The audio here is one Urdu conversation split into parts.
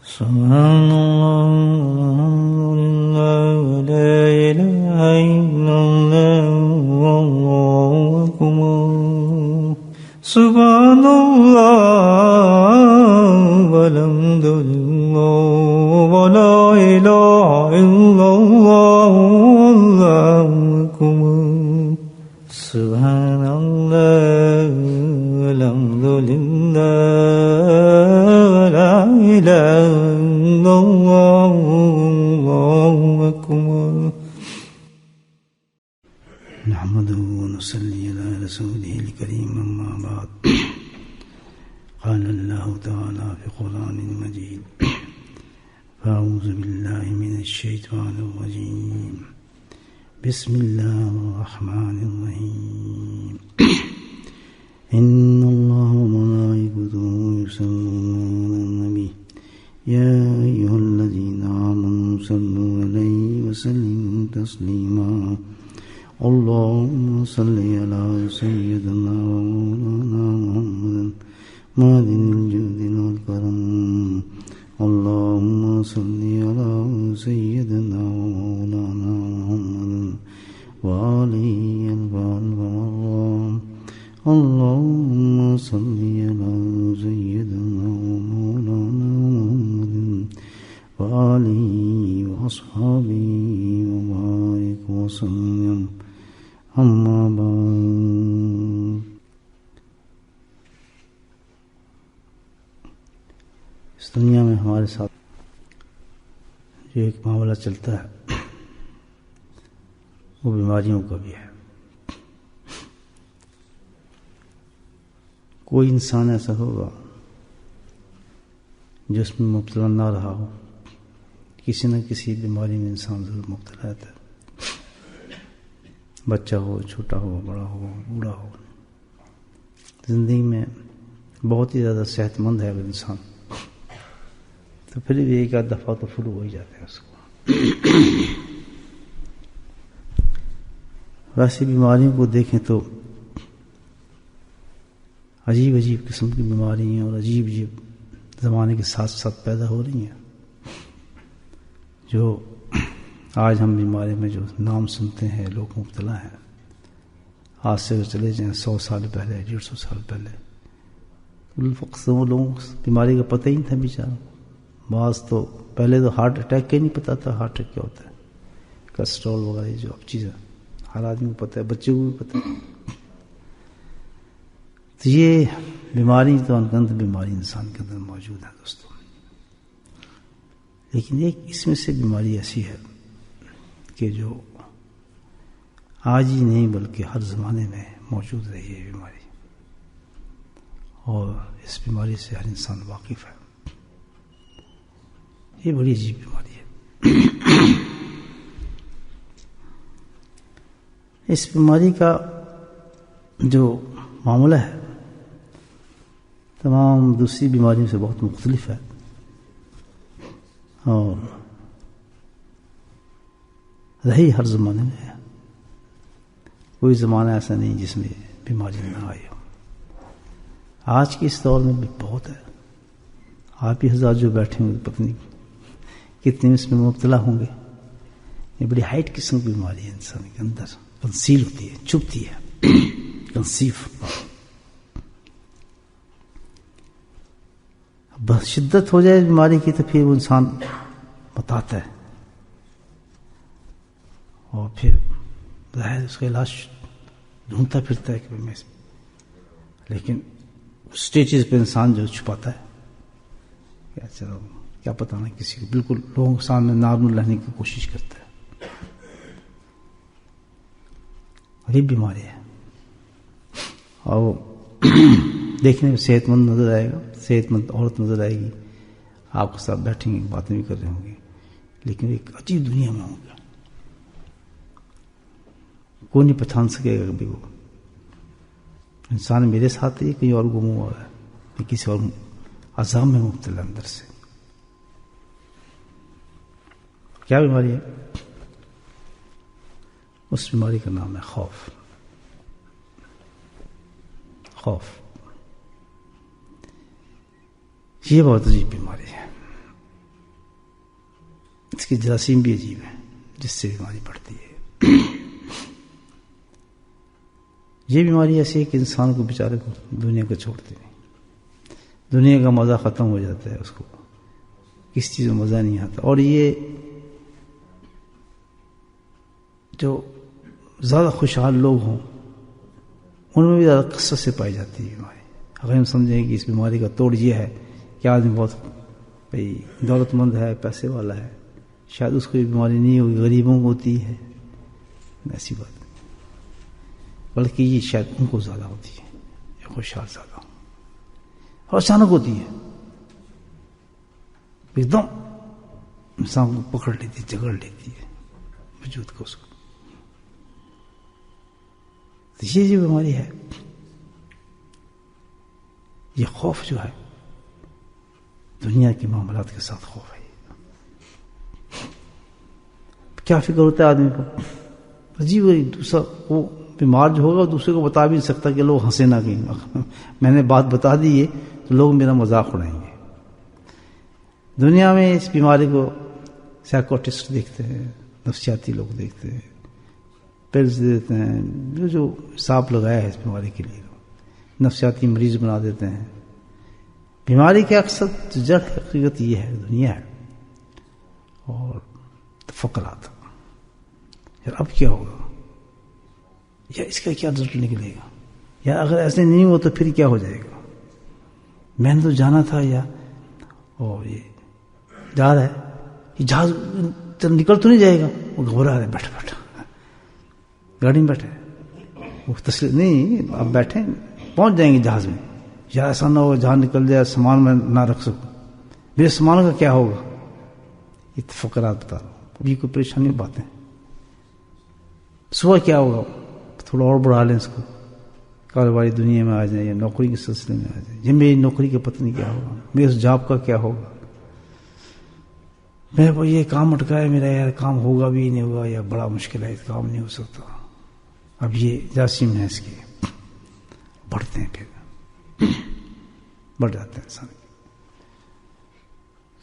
سبحان اللہ لا الہ الا اللہ واللہ اکبر سبحان اللہ والحمد للہ ولا الہ الا اللہ واللہ اکبر سبحان اللہ والحمد للہ ولا الہ الا اللہ واللہ اکبر نحمده ونصلي على رسوله الكريم أما بعد قال الله تعالى في القرآن المجيد فأعوذ بالله من الشيطان الرجيم بسم الله الرحمن الرحيم إن الله وملائكته يصلون على النبي يا أيها الذين آمنوا صلوا عليه وسلموا تسليما اللهم صل على سيدنا ومولانا محمد معدن الجود والكرم اللهم صل على سيدنا ومولانا محمد وآله البر اللهم صل على سيدنا ومولانا محمد وآله وأصحابه وبارك وسلم اما بعد اس دنیا میں ہمارے ساتھ جو ایک معاملہ چلتا ہے وہ بیماریوں کا بھی ہے. کوئی انسان ایسا ہوگا جو اس میں مبتلا نہ رہا ہو. کسی نہ کسی بیماری میں انسان ضرور مبتلا رہتا ہے. بچہ ہو، چھوٹا ہو، بڑا ہو، بوڑھا ہو. زندگی میں بہت ہی زیادہ صحت مند ہے اگر انسان تو پھر بھی ایک آدھ دفعہ تو فلو ہو ہی جاتا ہے اس کو. ویسی بیماریوں کو دیکھیں تو عجیب عجیب قسم کی بیماریاں اور عجیب عجیب زمانے کے ساتھ ساتھ پیدا ہو رہی ہیں جو آج ہم بیماری میں جو نام سنتے ہیں لوگ مبتلا ہیں. آج سے اگر چلے جائیں 100 سال پہلے 150 سال پہلے وہ لوگوں کو بیماری کا پتہ ہی نہیں تھا بیچاروں. بعض تو پہلے تو ہارٹ اٹیک کا ہی نہیں پتا تھا ہارٹ اٹیک کیا ہوتا ہے. کولیسٹرول وغیرہ جو اب چیزیں ہر آدمی کو پتہ ہے، بچے کو بھی پتہ ہے. تو یہ بیماری تو انگنت بیماری انسان کے اندر موجود ہے دوستوں. لیکن ایک اس میں سے بیماری ایسی ہے کہ جو آج ہی نہیں بلکہ ہر زمانے میں موجود رہی ہے بیماری، اور اس بیماری سے ہر انسان واقف ہے. یہ بڑی عجیب بیماری ہے. اس بیماری کا جو معاملہ ہے تمام دوسری بیماریوں سے بہت مختلف ہے، اور رہی ہر زمانے میں ہے. کوئی زمانہ ایسا نہیں جس میں بیماری نہ آئی ہو. آج کے اس دور میں بھی بہت ہے. آپ ہی حضرات جو بیٹھے ہوں گے پتہ نہیں کتنے اس میں مبتلا ہوں گے. یہ بڑی ہائٹ قسم کی بیماری ہے، انسان کے اندر کنسیل ہوتی ہے، چھپتی ہے. کنسیف بس شدت ہو جائے بیماری کی تو پھر وہ انسان بتاتا ہے، اور پھر ظاہر اس کا علاج ڈھونڈتا پھرتا ہے کہ میں، لیکن اسٹیجز پہ انسان جو چھپاتا ہے کہ چلو کیا پتہ نہ کسی کو، بالکل لوگوں کے سامنے نارمل رہنے کی کوشش کرتا ہے. عجیب بیماری ہے، اور دیکھنے میں صحت مند نظر آئے گا، صحت مند عورت نظر آئے گی، آپ کے ساتھ بیٹھیں گے باتیں بھی کر رہے ہوں گے، لیکن ایک عجیب دنیا میں ہوں گے. کوئی نہیں پہچان سکے گا کبھی وہ انسان میرے ساتھ ہے کہیں اور گم ہوا ہے، کسی اور عذاب میں مبتلا اندر سے. کیا بیماری ہے؟ اس بیماری کا نام ہے خوف. خوف یہ بہت عجیب بیماری ہے. کی جراثیم بھی عجیب ہے جس سے بیماری بڑھتی ہے. یہ بیماری ایسی ہے کہ انسان کو بیچارے کو دنیا کو چھوڑتے نہیں. دنیا کا مزہ ختم ہو جاتا ہے، اس کو کسی چیز میں مزہ نہیں آتا. اور یہ جو زیادہ خوشحال لوگ ہوں ان میں بھی زیادہ کثرت سے پائی جاتی ہے بیماری. اگر ہم سمجھیں کہ اس بیماری کا توڑ یہ ہے کہ آدمی بہت بھائی دولت مند ہے، پیسے والا ہے، شاید اس کو یہ بیماری نہیں ہوگی، غریبوں کو ہوتی ہے، ایسی بات نہیں. بلکہ یہ شاید ان کو زیادہ ہوتی ہے، یہ خوشحال زیادہ اور اچانک ہوتی ہے، ایک دم انسان کو پکڑ لیتی، جگڑ لیتی ہے وجود کو اس کو. یہ جو بیماری ہے، یہ خوف جو ہے دنیا کے معاملات کے ساتھ خوف ہے. کیا فکر ہوتا ہے آدمی کو، عجیب دوسرا وہ بیمار جو ہوگا دوسرے کو بتا بھی نہیں سکتا کہ لوگ ہنسے نہ کہیں. میں نے بات بتا دی ہے تو لوگ میرا مذاق اڑائیں گے. دنیا میں اس بیماری کو سائیکوٹسٹ دیکھتے ہیں، نفسیاتی لوگ دیکھتے ہیں، پلز دیتے ہیں، جو حساب لگایا ہے اس بیماری کے لیے نفسیاتی مریض بنا دیتے ہیں. بیماری کے اکثر جڑ حقیقت یہ ہے، دنیا ہے اور تفکرات. یار اب کیا ہوگا، یا اس کا کیا رزلٹ نکلے گا، یا اگر ایسے نہیں ہو تو پھر کیا ہو جائے گا. میں نے تو جانا تھا، یا اور یہ جا رہا ہے، یہ جہاز نکل تو نہیں جائے گا. وہ گھبرا رہے، بیٹھ گاڑی میں بیٹھے، وہ تسلیم نہیں، اب بیٹھیں پہنچ جائیں گے جہاز میں. یا ایسا نہ ہو جہاز نکل جائے، سامان میں نہ رکھ سکوں، میرے سامان کا کیا ہوگا. یہ تفکرات بتا رہا ہوں. ابھی کوئی پریشانی باتیں. صبح کیا ہوگا، تھوڑا اور بڑھا لیں اس کو، کاروباری دنیا میں آ جائیں یا نوکری کے سلسلے میں آ جائیں. یہ میری نوکری کا پتہ نہیں کیا ہوگا، میرے اس جاب کا کیا ہوگا، میرے کو یہ کام اٹکا ہے میرا، یار کام ہوگا بھی نہیں ہوگا، یا بڑا مشکل ہے، کام نہیں ہو سکتا. اب یہ جراثیم ہے اس کے، بڑھتے ہیں، پھر بڑھ جاتے ہیں انسان.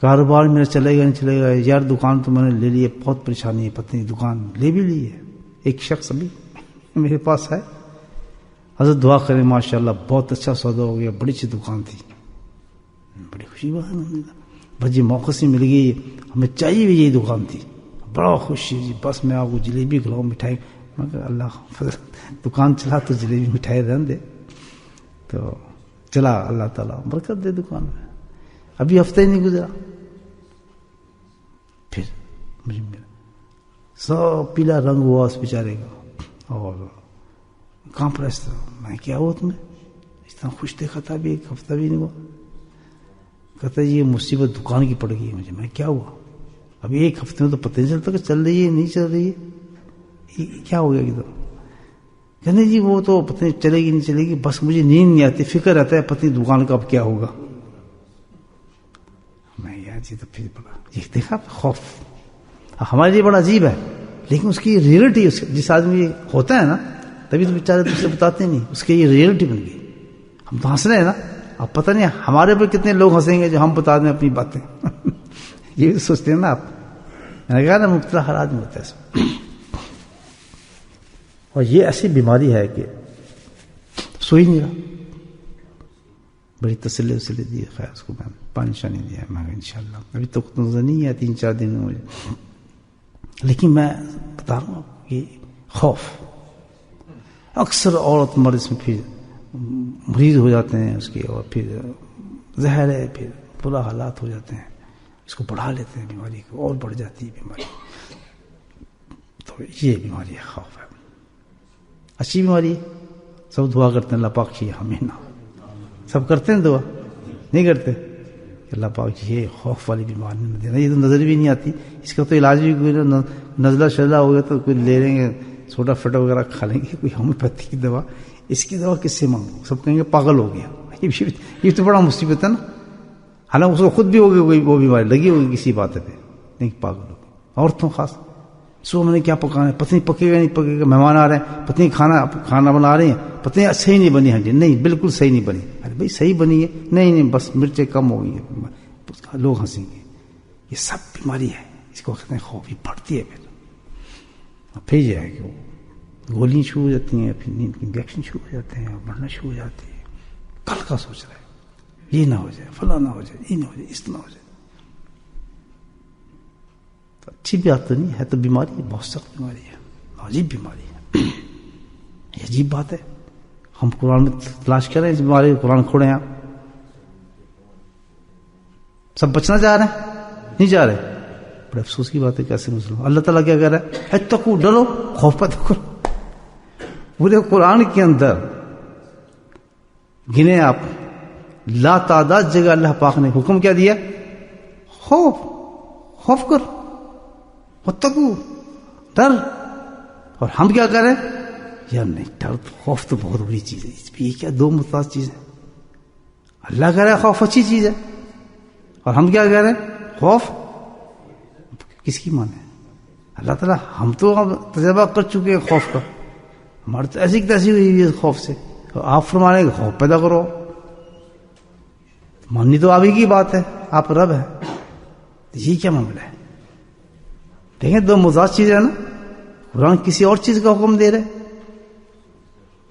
کاروبار میرا چلے گا نہیں چلے گا، یار دکان تو میں نے لے لی ہے، بہت پریشانی ہے، پتہ نہیں دکان لے بھی لی ہے. ایک شخص ابھی میرے پاس ہے، حضرت دعا کریں ماشاءاللہ بہت اچھا سودا ہو گیا، بڑی اچھی دکان تھی. بڑی خوشی بات ہے، بھجی موقع سے مل گئی، ہمیں چاہیے بھی یہی دکان تھی. بڑا خوشی جی، بس میں آپ کو جلیبی کھلاؤں، مٹھائی. میں کہا اللہ دکان چلا تو جلیبی مٹھائی رہن دے. تو چلا، اللہ تعالیٰ برکت دے دکان میں. ابھی ہفتہ ہی نہیں گزرا، پھر مجھے ملا سب پیلا رنگ ہوا اس بیچارے کا، اور کہاں پر اس طرح. میں کیا ہوا تمہیں، اتنا خوش دیکھا تھا، ابھی ایک ہفتہ بھی نہیں ہوا. کہتا یہ مصیبت دکان کی پڑ گئی مجھے. میں کیا ہوا، ابھی ایک ہفتے میں تو پتہ نہیں چلتا کہ چل رہی ہے نہیں چل رہی ہے، کیا ہو گیا ایک دم. کہنے جی وہ تو پتہ نہیں چلے گی نہیں چلے گی، بس مجھے نیند نہیں آتی، فکر رہتا ہے پتہ نہیں دکان کا اب کیا ہوگا. میں یار جی تو پھر بڑا یہ دیکھا خوف. ہمارے لیے بڑا عجیب ہے، لیکن اس کی ریئلٹی جس آدمی ہوتا ہے نا، تبھی تو بیچارے دوسرے بتاتے نہیں، اس کی یہ ریئلٹی بن گئی. ہم تو ہنس رہے ہیں نا، اب پتہ نہیں ہمارے پر کتنے لوگ ہنسیں گے جو ہم بتا دیں اپنی باتیں. یہ بھی سوچتے ہیں نا آپ. میں نے کہا نا مبتلا ہر آدمی ہوتا ہے. اور یہ ایسی بیماری ہے کہ سوئی نہیں رہا. بڑی تسلی وسلی دی، خیر اس کو میں پانی شانی دیا. میں کہا انشاءاللہ ابھی تو نظر نہیں ہے، 3-4 دن میں مجھے. لیکن میں بتا رہا ہوں کہ خوف اکثر عورت مرض میں پھر مریض ہو جاتے ہیں اس کے، اور پھر زہر ہے، پھر برا حالات ہو جاتے ہیں، اس کو بڑھا لیتے ہیں بیماری کو، اور بڑھ جاتی ہے بیماری. تو یہ بیماری ہے، خوف ہے. اچھی بیماری ہے، سب دعا کرتے ہیں اللہ پاک کی ہمیں نہ. سب کرتے ہیں دعا، نہیں کرتے کہ اللہ پاک یہ خوف والی بیماری نہ دینا. یہ تو نظر بھی نہیں آتی، اس کا تو علاج بھی کوئی نزلہ شزلہ ہو گیا تو کوئی لے لیں گے، سوڈا فٹا وغیرہ کھا لیں گے، کوئی ہومیوپیتھی کی دوا. اس کی دوا کس سے مانگو، سب کہیں گے پاگل ہو گیا. یہ تو بڑا مصیبت ہے نا. حالانکہ اس کو خود بھی ہوگی وہ بیماری لگی ہوگی کسی بات پہ، نہیں پاگل ہوگی. عورتوں خاص صبح میں نے کیا پکانا ہے، پتہ نہیں پکے گا نہیں پکے گا، مہمان آ رہے ہیں، پتہ نہیں کھانا بنا رہے ہیں، پتہ نہیں صحیح نہیں بنی. ہاں جی نہیں بالکل صحیح نہیں بنی. ارے بھائی صحیح بنی ہے، نہیں بس مرچیں کم ہو گئی ہیں. لوگ ہنسیں گے. یہ سب بیماری ہے، اس کو کہتے ہیں خوف. یہ بڑھتی ہے پھر یہ ہے کہ وہ گولیاں شروع ہو جاتی ہیں, پھر نیند کے انجیکشن شروع ہو جاتے ہیں, بڑھنا شروع ہو جاتی ہے. کل کا سوچ رہا ہے یہ نہ ہو جائے, فلاں نہ ہو جائے, یہ نہ ہو جائے, اس نہ ہو جائے. تو اچھی بات تو نہیں ہے, تو بیماری ہے, بہت سخت بیماری ہے, عجیب بیماری ہے. یہ عجیب بات ہے. ہم قرآن میں تلاش کریں اس بیماری کو, قرآن کھوڑے ہیں آپ سب بچنا چاہ رہے ہیں, نہیں چاہ رہے. بڑے افسوس کی بات ہے. کیسے مسلم, اللہ تعالیٰ کیا کہہ رہا ہے, اتقوا, ڈرو, خوف پیدا کرو. پورے قرآن کے اندر گنے آپ لا تعداد جگہ اللہ پاک نے حکم کیا دیا, خوف کر, اتقوا, ڈر. اور ہم کیا کریں, یار نہیں, ڈر خوف تو بہت بڑی چیز ہے. یہ کیا دو متضاد چیز ہے. اللہ کہہ رہا ہے خوف اچھی چیز ہے, اور ہم کیا کہہ رہے ہیں خوف. کس کی مان ہے؟ اللہ تعالیٰ, ہم تو تجربہ کر چکے ہیں خوف کا, ہماری تو ایسی تیسی ہوئی ہے خوف سے. آپ فرمانے کہ خوف پیدا کرو, ماننی تو آپ ہی کی بات ہے, آپ رب ہیں. یہ کیا معاملہ ہے؟ دیکھیں دو متضاد چیزیں ہیں نا. قرآن کسی اور چیز کا حکم دے رہے,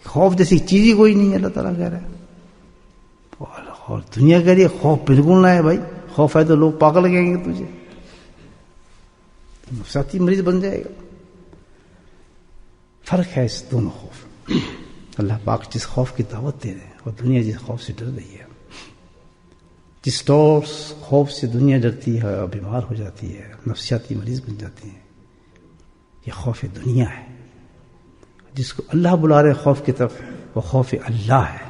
خوف جیسی چیز ہی کوئی نہیں ہے. اللہ تعالیٰ کہہ رہا ہے, اور دنیا کہہ رہی ہے خوف بالکل نہ ہے. بھائی خوف ہے تو لوگ پاگل کہیں گے تجھے, نفسیاتی مریض بن جائے گا. فرق ہے اس دونوں خوف. اللہ پاک جس خوف کی دعوت دے رہے ہیں, اور دنیا جس خوف سے ڈر رہی ہے. جس طور خوف سے دنیا ڈرتی ہے اور بیمار ہو جاتی ہے, نفسیاتی مریض بن جاتی ہیں, یہ خوف دنیا ہے. جس کو اللہ بلا رہے خوف کی طرف, وہ خوف اللہ ہے.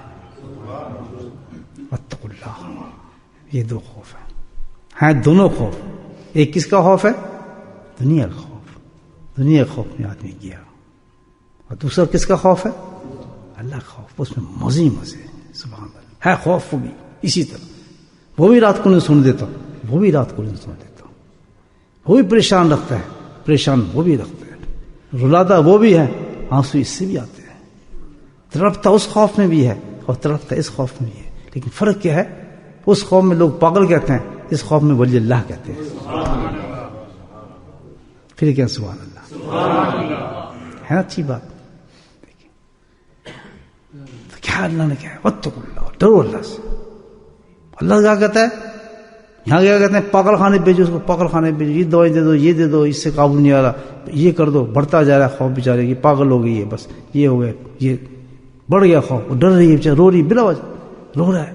واتقوا اللہ. یہ دو خوف ہیں دونوں خوف. ایک کس کا خوف ہے, دنیا کا خوف. دنیا کے خوف میں آدمی گیا. اور دوسرا کس کا خوف ہے, اللہ کا خوف. اس میں مزے سبحان اللہ ہے. خوف وہ بھی اسی طرح, وہ بھی رات کو نہیں سن دیتا, وہ بھی رات کو نہیں سن دیتا, وہ بھی پریشان رکھتا ہے, پریشان وہ بھی رکھتا ہے, رلاتا وہ بھی ہے, آنسو اس سے بھی آتے ہیں. تڑپتا اس خوف میں بھی ہے اور تڑپتا اس خوف میں بھی ہے. لیکن فرق کیا ہے, اس خوف میں لوگ پاگل کہتے ہیں, اس خوف میں ولی اللہ کہتے ہیں. پھر کیا سبحان اللہ ہے نا, اچھی بات. تو کیا اللہ نے کہا ہے, واتقوا اللہ, ڈرو اللہ سے. اللہ کیا کہتا ہے, یہاں کیا کہتے ہیں, پاگل خانے بھیجو اس کو, پاگل خانے بھیجو, یہ دوائی دے دو, یہ دے دو, اس سے قابو نہیں آ رہا, یہ کر دو. بڑھتا جا رہا ہے خوف بیچارے کی, پاگل ہو گئی ہے, بس یہ ہو گیا, یہ بڑھ گیا خوف, ڈر رہی ہے بیچارہ, رو رہی بلا وجہ رو رہا ہے.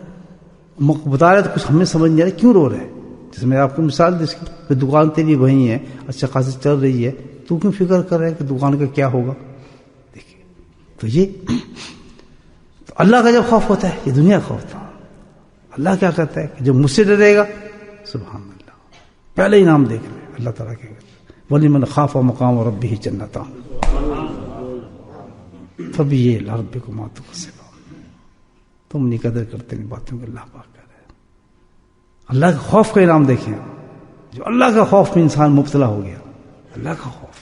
بتا رہے تو کچھ ہمیں سمجھ نہیں آ رہا کیوں رو رہے ہیں. جیسے میں آپ کو مثال دی, اس کی دکان تیری وہیں ہے, اچھا خاصی چل رہی ہے, تو کیوں فکر کر رہے ہے کہ دکان کا کیا ہوگا. دیکھیے تو یہ تو اللہ کا جب خوف ہوتا ہے, یہ دنیا کا خوف تھا. اللہ کیا کہتا ہے کہ جو مجھ سے ڈرے گا, سبحان اللہ, پہلے ہی نام دیکھ لیں. اللہ تعالیٰ کیا کہتا ہے, وَلِمَنْ خَافَ مَقَامَ رَبِّهِ جَنَّتَانِ. فَبِأَيِّ آلَاءِ رَبِّكُمَا تُكَذِّبَانِ. تم نہیں قدر کرتے ان باتوں کو, اللہ پاک کہہ رہے ہیں. اللہ کے خوف کا انعام دیکھیں, جو اللہ کا خوف میں انسان مبتلا ہو گیا. اللہ کا خوف,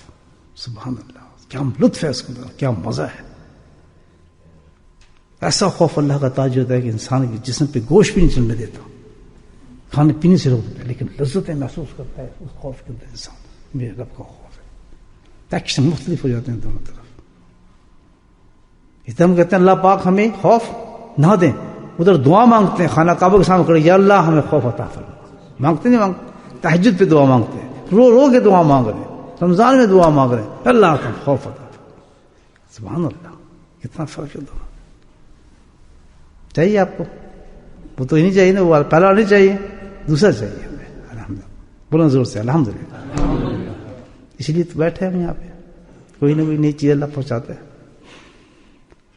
سبحان اللہ, کیا لطف ہے اس کے اندر, کیا مزہ ہے. ایسا خوف اللہ کا تاج ہوتا ہے کہ انسان کے جسم پہ گوشت بھی نہیں چلنے دیتا, کھانے پینے سے روک دیتا ہے, لیکن لذتیں محسوس کرتا ہے اس خوف کے اندر انسان. میرے رب کا خوف ہے. ایکشن مختلف ہو جاتے ہیں دونوں طرف. اس طرح ہم کہتے ہیں اللہ پاک ہمیں خوف نہ دیں, ادھر دعا مانگتے ہیں, خانہ کعبہ کے سامنے کھڑے, یا اللہ ہمیں خوف عطا فرما. مانگتے نہیں مانگتے, تہجد پہ دعا مانگتے ہیں, رو کے دعا مانگ رہے ہیں, رمضان میں دعا مانگ رہے ہیں, اللہ کا خوف عطا فرما. سبحان اللہ, کتنا فرق ہے دونوں. چاہیے آپ کو, وہ تو ہی نہیں چاہیے نا, وہ پہلا نہیں چاہیے, دوسرا چاہیے ہمیں. الحمدللہ, بولنا زور سے الحمدللہ. اسی لیے تو بیٹھے ہم یہاں پہ, کوئی نہ کوئی نئی چیز اللہ پہنچاتا ہے.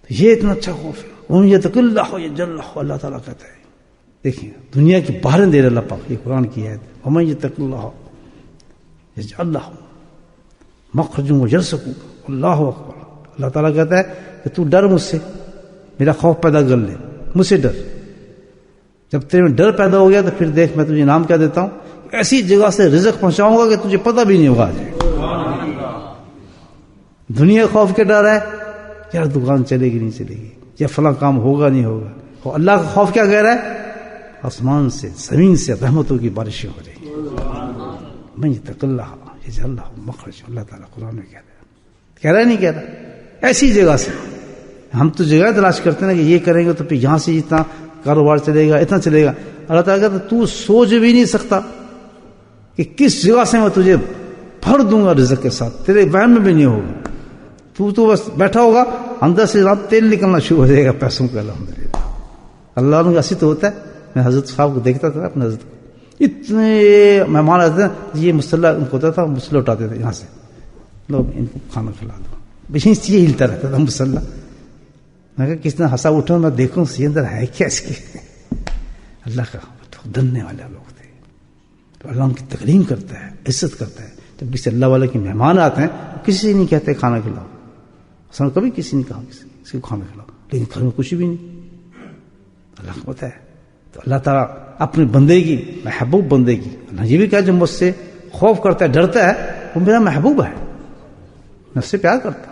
تو یہ اتنا اچھا خوف ہے. ان یتق اللہ یجعل لہ, اللہ تعالیٰ کہتا ہے. دیکھیں دنیا کی بہریں دے رہے اللہ پاک, یہ قرآن کی ہے, ومن یتق اللہ یجعل لہ مخرجا ویرزقہ, اللہ اکبر. اللہ تعالیٰ کہتا ہے کہ تو ڈر مجھ سے, میرا خوف پیدا کر لے, مجھ سے ڈر. جب تیرے میں ڈر پیدا ہو گیا تو پھر دیکھ میں تجھے نام کیا دیتا ہوں, ایسی جگہ سے رزق پہنچاؤں گا کہ تجھے پتہ بھی نہیں ہوگا. دنیا خوف کے ڈر ہے, یار دکان چلے گی نہیں چلے گی, یا فلاں کام ہوگا نہیں ہوگا. اور اللہ کا خوف کیا کہہ رہا ہے, آسمان سے زمین سے رحمتوں کی بارشیں ہو رہی ہیں. من یتق اللہ یجعل لہ مخرجا، اللہ تعالیٰ قرآن میں کہہ رہا ہے نہیں کہہ رہا؟ ایسی جگہ سے ہم تو جگہ تلاش کرتے ہیں کہ یہ کریں گے تو پھر یہاں سے اتنا کاروبار چلے گا، اتنا چلے گا. اللہ تعالیٰ کہتا تو سوچ بھی نہیں سکتا کہ کس جگہ سے میں تجھے بھر دوں گا رزق کے ساتھ، تیرے وہم میں بھی نہیں ہوگا. تو بس بیٹھا ہوگا، اندر سے تیل نکلنا شروع ہو جائے گا پیسوں کا. الحمدللہ اللہ عنہ ایسی تو ہوتا ہے. میں حضرت صاحب کو دیکھتا تھا، اپنے حضرت کو، اتنے مہمان آتے ہیں، یہ مسلح ان کو ہوتا تھا، مسلح اٹھاتے تھے یہاں سے، لوگ ان کو کھانا کھلا دو، بس یہ ہلتا رہتا تھا مسلح. میں کہا کس نے ہنسا اٹھا، میں دیکھوں سی اندر ہے کیا اس کے. اللہ کا ڈرنے والے لوگ تھے. تو اللہ ان کی تکریم کرتا ہے، عزت کرتا ہے. جب کسی اللہ والے کے مہمان آتے ہیں کسی سے نہیں کہتے کھانا کھلاؤ. اصل کبھی کسی نے کہا کسی کو کھانا کھلاؤ، لیکن گھر میں کچھ بھی نہیں. اللہ کو پتہ ہے. تو اللہ تعالیٰ اپنے بندے کی، محبوب بندے کی، اللہ یہ بھی کہا جو مجھ سے خوف کرتا ہے، ڈرتا ہے، وہ میرا محبوب ہے، میں اس سے پیار کرتا ہوں.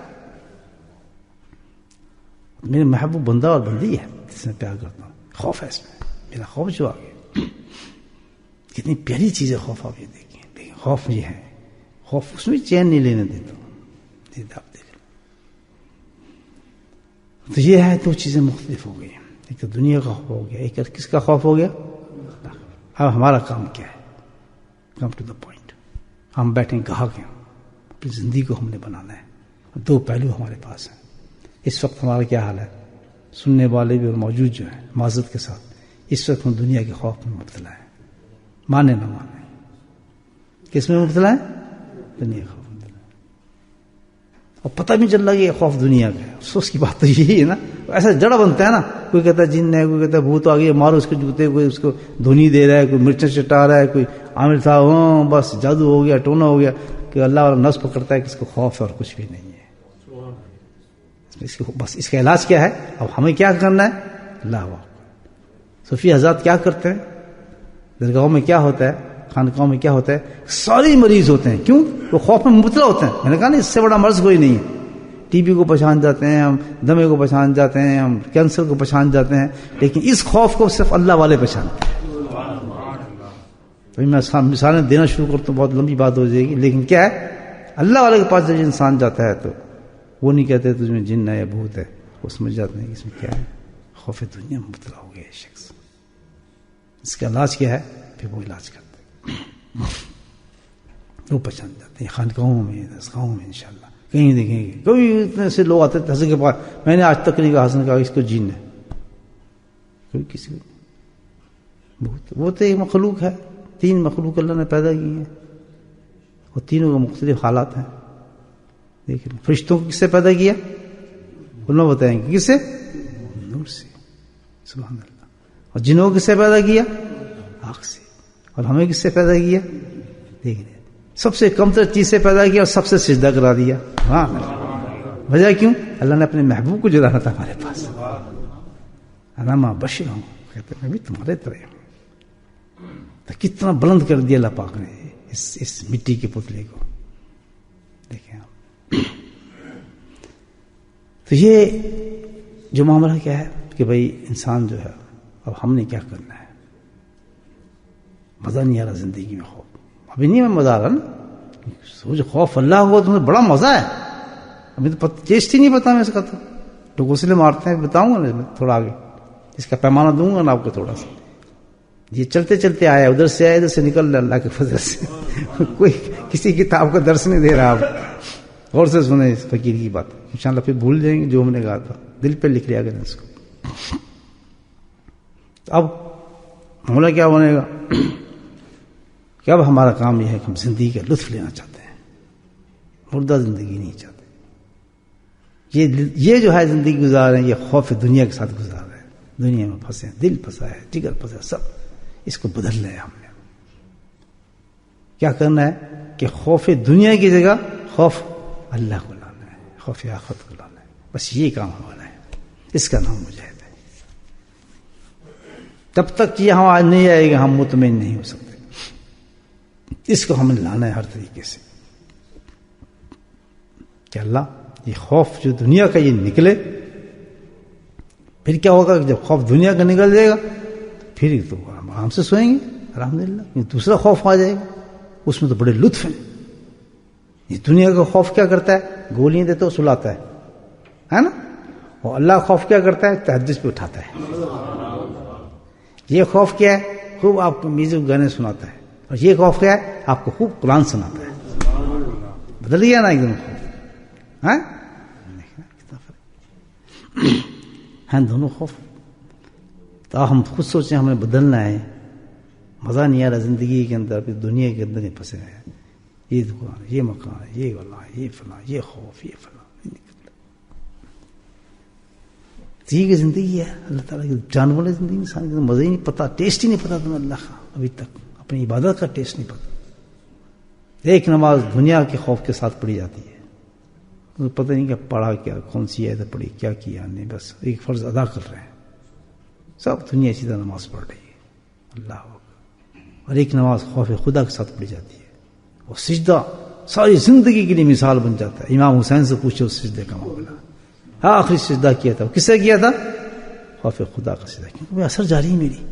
میرے محبوب بندہ اور بندی ہے جس میں پیار کرتا ہوں. خوف ہے اس میں، میرا خوف جو آ گیا. کتنی پیاری چیز ہے خوف. آپ یہ دیکھیں، لیکن خوف یہ ہے، خوف اس میں چین نہیں لینے دیتا. آپ دیکھ لیں تو یہ ہے، دو چیزیں مختلف ہو گئی. ایک تو دنیا کا خوف ہو گیا، ایک کس کا خوف ہو گیا. اب ہمارا کام کیا ہے؟ Come to the point. ہم بیٹھے گاہک ہیں، اپنی زندگی کو ہم نے بنانا ہے. دو پہلو ہمارے پاس ہیں. اس وقت ہمارا کیا حال ہے؟ سننے والے بھی اور موجود جو ہیں معذرت کے ساتھ، اس وقت ہم دنیا کے خوف میں مبتلا ہیں. مانے نہ مانے، کس میں مبتلا ہے؟ دنیا کا خوف مبتلا ہے. اور پتہ بھی چل رہا کہ یہ خوف دنیا کا ہے. افسوس کی بات تو یہی ہے نا. ایسا جڑا بنتا ہے نا، کوئی کہتا ہے جن ہے، کوئی کہتا ہے بھوت آ گئی مارو اس کے جوتے، کوئی اس کو دھونی دے رہا ہے، کوئی مرچیں چٹا رہا ہے، کوئی عامر صاحب بس جادو ہو گیا، ٹونا ہو گیا. کہ اللہ والا نفس پکڑتا ہے کہ اس کو خوف ہے اور کچھ بھی نہیں ہے. بس اس کا علاج کیا ہے؟ اب ہمیں کیا کرنا ہے؟ اللہ واہ. صوفی حضرات کیا کرتے ہیں؟ درگاہوں میں کیا ہوتا ہے، خانقاہوں میں کیا ہوتا ہے؟ سارے مریض ہوتے ہیں. کیوں؟ وہ خوف میں مبتلا ہوتے ہیں. میں نے کہا نا اس سے بڑا مرض کوئی نہیں ہے. ٹی بی کو پہچان جاتے ہیں ہم، دمے کو پہچان جاتے ہیں ہم، کینسر کو پہچان جاتے ہیں، لیکن اس خوف کو صرف اللہ والے پہچانتے ہیں. میں مثالیں دینا شروع کرتا ہوں، بہت لمبی بات ہو جائے گی، لیکن کیا ہے، اللہ والے کے پاس جب انسان جاتا ہے تو وہ نہیں کہتے تجھ میں جن ہے یا بھوت ہے، وہ سمجھ جاتے ہیں کہ اس میں کیا ہے، خوف دنیا میں مبتلا ہو گیا شخص. اس کا علاج کیا ہے؟ پھر وہ علاج کرتے ہیں، وہ پہچان جاتے ہیں. خانقاہوں میں، درسگاہوں میں انشاءاللہ کہیں دیکھیں گے. کبھی اتنے سے لوگ آتے تھے حسن کے پاس، میں نے آج تک نہیں کہا حسن کا اس کو جن ہے، کوئی کسی کو بہت. وہ تو ایک مخلوق ہے، 3 مخلوق اللہ نے پیدا کی ہیں، اور تینوں کے مختلف حالات ہیں. دیکھیں فرشتوں کو کس سے پیدا کیا؟ انہوں نے بتائیں گے کس سے؟ نور سے. سبحان اللہ. اور جنوں کو کس سے پیدا کیا؟ آگ سے. اور ہمیں کس سے پیدا کیا؟ دیکھیں سب سے کم تر چیز سے پیدا کیا اور سب سے سجدہ کرا دیا. ہاں وجہ کیوں؟ اللہ نے اپنے محبوب کو جلانا تھا ہمارے پاس. انا بشر ہوں، کہتے ہیں میں بھی تمہارے طرح ہوں. تو کتنا بلند کر دیا اللہ پاک نے اس مٹی کے پتلے کو. دیکھیں آپ. تو یہ جو معاملہ کیا ہے کہ بھائی انسان جو ہے، اب ہم نے کیا کرنا ہے؟ مزہ نہیں آ رہا زندگی میں. خوف ابھی نہیں میں مزہ آ رہا نا. سوچ خوف اللہ ہوا تمہیں بڑا مزہ ہے. ابھی تو ٹیسٹ ہی نہیں پتا میں اس کا. تو لوگ اس لیے مارتے ہیں. بتاؤں گا نا تھوڑا آگے، اس کا پیمانہ دوں گا نا آپ کو تھوڑا سا. یہ چلتے چلتے آیا، ادھر سے آیا، ادھر سے نکل اللہ کے فضل سے. کوئی کسی کتاب کا درس نہیں دے رہا. آپ غور سے سنیں اس فقیر کی بات، انشاءاللہ پھر بھول جائیں گے جو ہم نے کہا تھا. دل پہ لکھ لیا کریں اس کو. اب معاملہ کیا بنے گا کہ اب ہمارا کام یہ ہے کہ ہم زندگی کا لطف لینا چاہتے ہیں، مردہ زندگی نہیں چاہتے. یہ جو ہے زندگی گزار رہے ہیں، یہ خوف دنیا کے ساتھ گزار رہے ہیں. دنیا میں پھنسے ہیں، دل پھنسا ہے، جگر پھنسا ہے، سب اس کو بدلنا ہے. ہم نے کیا کرنا ہے کہ خوف دنیا کی جگہ خوف اللہ کو لانا ہے، خوف آخرت کو لانا ہے. بس یہ کام ہمارا ہے. اس کا نام مجاہد ہے. تب تک یہ ہم آج نہیں آئے گا ہم مطمئن نہیں ہو سکتے. اس کو ہمیں لانا ہے ہر طریقے سے کہ اللہ یہ خوف جو دنیا کا یہ نکلے. پھر کیا ہوگا کہ جب خوف دنیا کا نکل جائے گا پھر تو آرام سے سوئیں گے الحمدللہ. دوسرا خوف آ جائے گا. اس میں تو بڑے لطف ہیں. یہ دنیا کا خوف کیا کرتا ہے؟ گولیاں دیتا ہے سلاتا ہے نا. اور اللہ خوف کیا کرتا ہے؟ تہجد پہ اٹھاتا ہے. یہ خوف کیا ہے؟ خوب آپ کو میوزک گانے سناتا ہے. اور یہ خوف کیا ہے؟ آپ کو خوب قرآن سناتا ہے. بدل گیا نا ایک دم خوف. ہیں دونوں خوف. تو ہم خود سوچیں ہمیں بدلنا ہے. مزہ نہیں آ رہا زندگی کے اندر، پھر دنیا کے اندر ہی پھنسے ہیں. یہ دکان، یہ مکان، یہ گلا، یہ فلاں، یہ خوف، یہ فلاں. یہ زندگی ہے اللہ تعالیٰ کی. جانور زندگی انسان کے مزہ ہی نہیں پتا، ٹیسٹ ہی نہیں پتا تمہیں اللہ کا ابھی تک. اپنی عبادت کا ٹیسٹ نہیں پتا. ایک نماز دنیا کے خوف کے ساتھ پڑھی جاتی ہے، پتہ نہیں کہ پڑھا کیا، کون سی عید پڑھی، کیا کیا نہیں، بس ایک فرض ادا کر رہے ہیں. سب دنیا اسی طرح نماز پڑھ رہی ہے اللہ اکبر. اور ایک نماز خوف خدا کے ساتھ پڑھی جاتی ہے. اور سجدہ ساری زندگی کے لیے مثال بن جاتا ہے. امام حسین سے پوچھو اس سجدے کا معاملہ. آخری سجدہ کیا تھا کس سے کیا تھا؟ خوف خدا کا سجدہ. کیونکہ وہ اثر جاری ہے میری.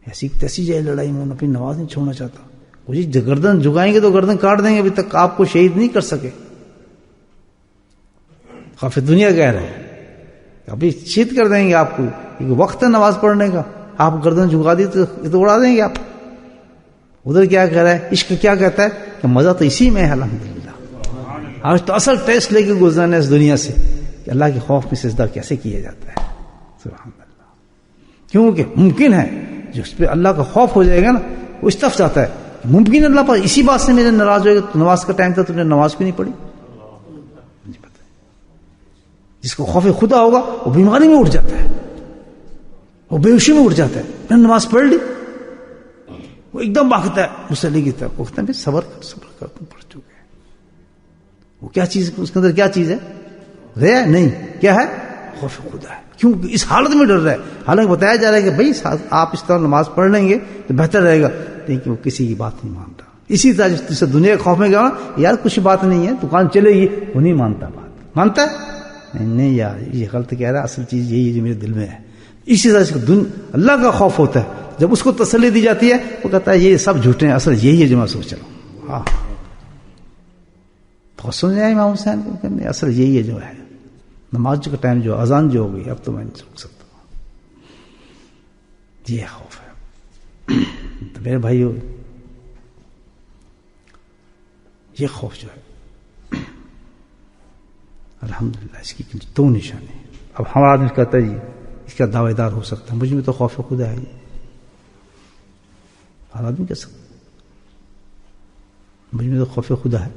ایسی تیسی جائے لڑائی میں اپنی نماز نہیں چھوڑنا چاہتا. کچھ گردن جھکائیں گے تو گردن کاٹ دیں گے. ابھی تک آپ کو شہید نہیں کر سکے. خوف دنیا کہہ رہے ہیں ابھی شہید کر دیں گے آپ کو. ایک وقت ہے نماز پڑھنے کا، آپ گردن جھکا دی تو اڑا دیں گے آپ. ادھر کیا کہہ رہا ہے؟ عشق کیا کہتا ہے کہ مزہ تو اسی میں ہے. الحمدللہ آج تو اصل ٹیسٹ لے کے گزرنا ہے اس دنیا سے کہ اللہ کے خوف میں سجدہ کیسے کیا جاتا ہے. سبحان اللہ. کیونکہ ممکن ہے جس پہ اللہ کا خوف ہو جائے گا نا وہ اس طرف جاتا ہے. ممکن اللہ پر اسی بات سے میرے ناراض ہوئے گا تو نماز کا ٹائم تھا تم نے نماز کیوں نہیں پڑھی؟ نہیں پتہ. جس کو خوف خدا ہوگا وہ بیماری میں اٹھ جاتا ہے، وہ بے ہوشی میں اٹھ جاتا ہے. میں نے نماز پڑھ لی، وہ ایک دم بھاگتا ہے مسلح کی طرف. کہتا ہے صبر کر تم پڑھ چکے. وہ کیا چیز، اس کے اندر کیا چیز ہے؟ ریا نہیں، کیا ہے؟ خوف خدا ہے. کیوں؟ اس حالت میں ڈر رہا ہے. حالانکہ بتایا جا رہا ہے کہ بھائی آپ اس طرح نماز پڑھ لیں گے تو بہتر رہے گا. لیکن وہ کسی کی بات نہیں مانتا. اسی طرح جس سے دنیا کے خوف میں گیا نا، یار کچھ بات نہیں ہے، دکان چلے گی، وہ نہیں مانتا. بات مانتا ہے نہیں یار یہ غلط کہہ رہا ہے، اصل چیز یہی ہے جو میرے دل میں ہے. اسی طرح سے اللہ کا خوف ہوتا ہے. جب اس کو تسلی دی جاتی ہے وہ کہتا ہے یہ سب جھوٹے ہیں، اصل یہی ہے جو میں سوچ رہا ہوں. ہاں بہت سن رہے ہیں امام حسین کو کہ اصل یہی ہے جو ہے. نماز کا ٹائم جو اذان جو ہو گئی اب تو میں نہیں رک سکتا. یہ خوف ہے. تو میرے بھائیو یہ خوف جو ہے الحمدللہ اس کی دو نشانی ہے. اب ہمارا آدمی کہتا ہے جی اس کا دعوے دار ہو سکتا ہے، مجھ میں تو خوف خدا ہے. ہر آدمی کہہ سکتا مجھ میں تو خوف خدا ہے.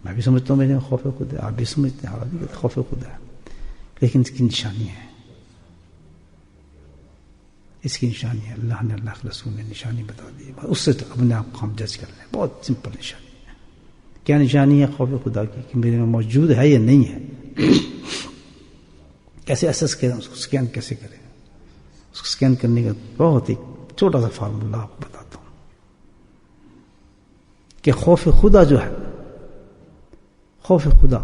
میں بھی سمجھتا ہوں میرے خوف خدا ہے، آپ بھی سمجھتے ہیں، ہر آدمی کہتا خوف خدا ہے. لیکن اس کی نشانی ہے، اس کی نشانی ہے اللہ نے، اللہ کے رسول نے نشانی بتا دی. اس سے اپنے آپ کو ہم جج کر لیں. بہت سمپل نشانی ہے. کیا نشانی ہے خوف خدا کی؟ کہ میرے میں موجود ہے یا نہیں ہے. کیسے اسس کریں اس کو، اسکین کیسے کریں؟ اس کو اسکین کرنے کا بہت ایک چھوٹا سا فارمولا آپ کو بتاتا ہوں کہ خوف خدا جو ہے، خوف خدا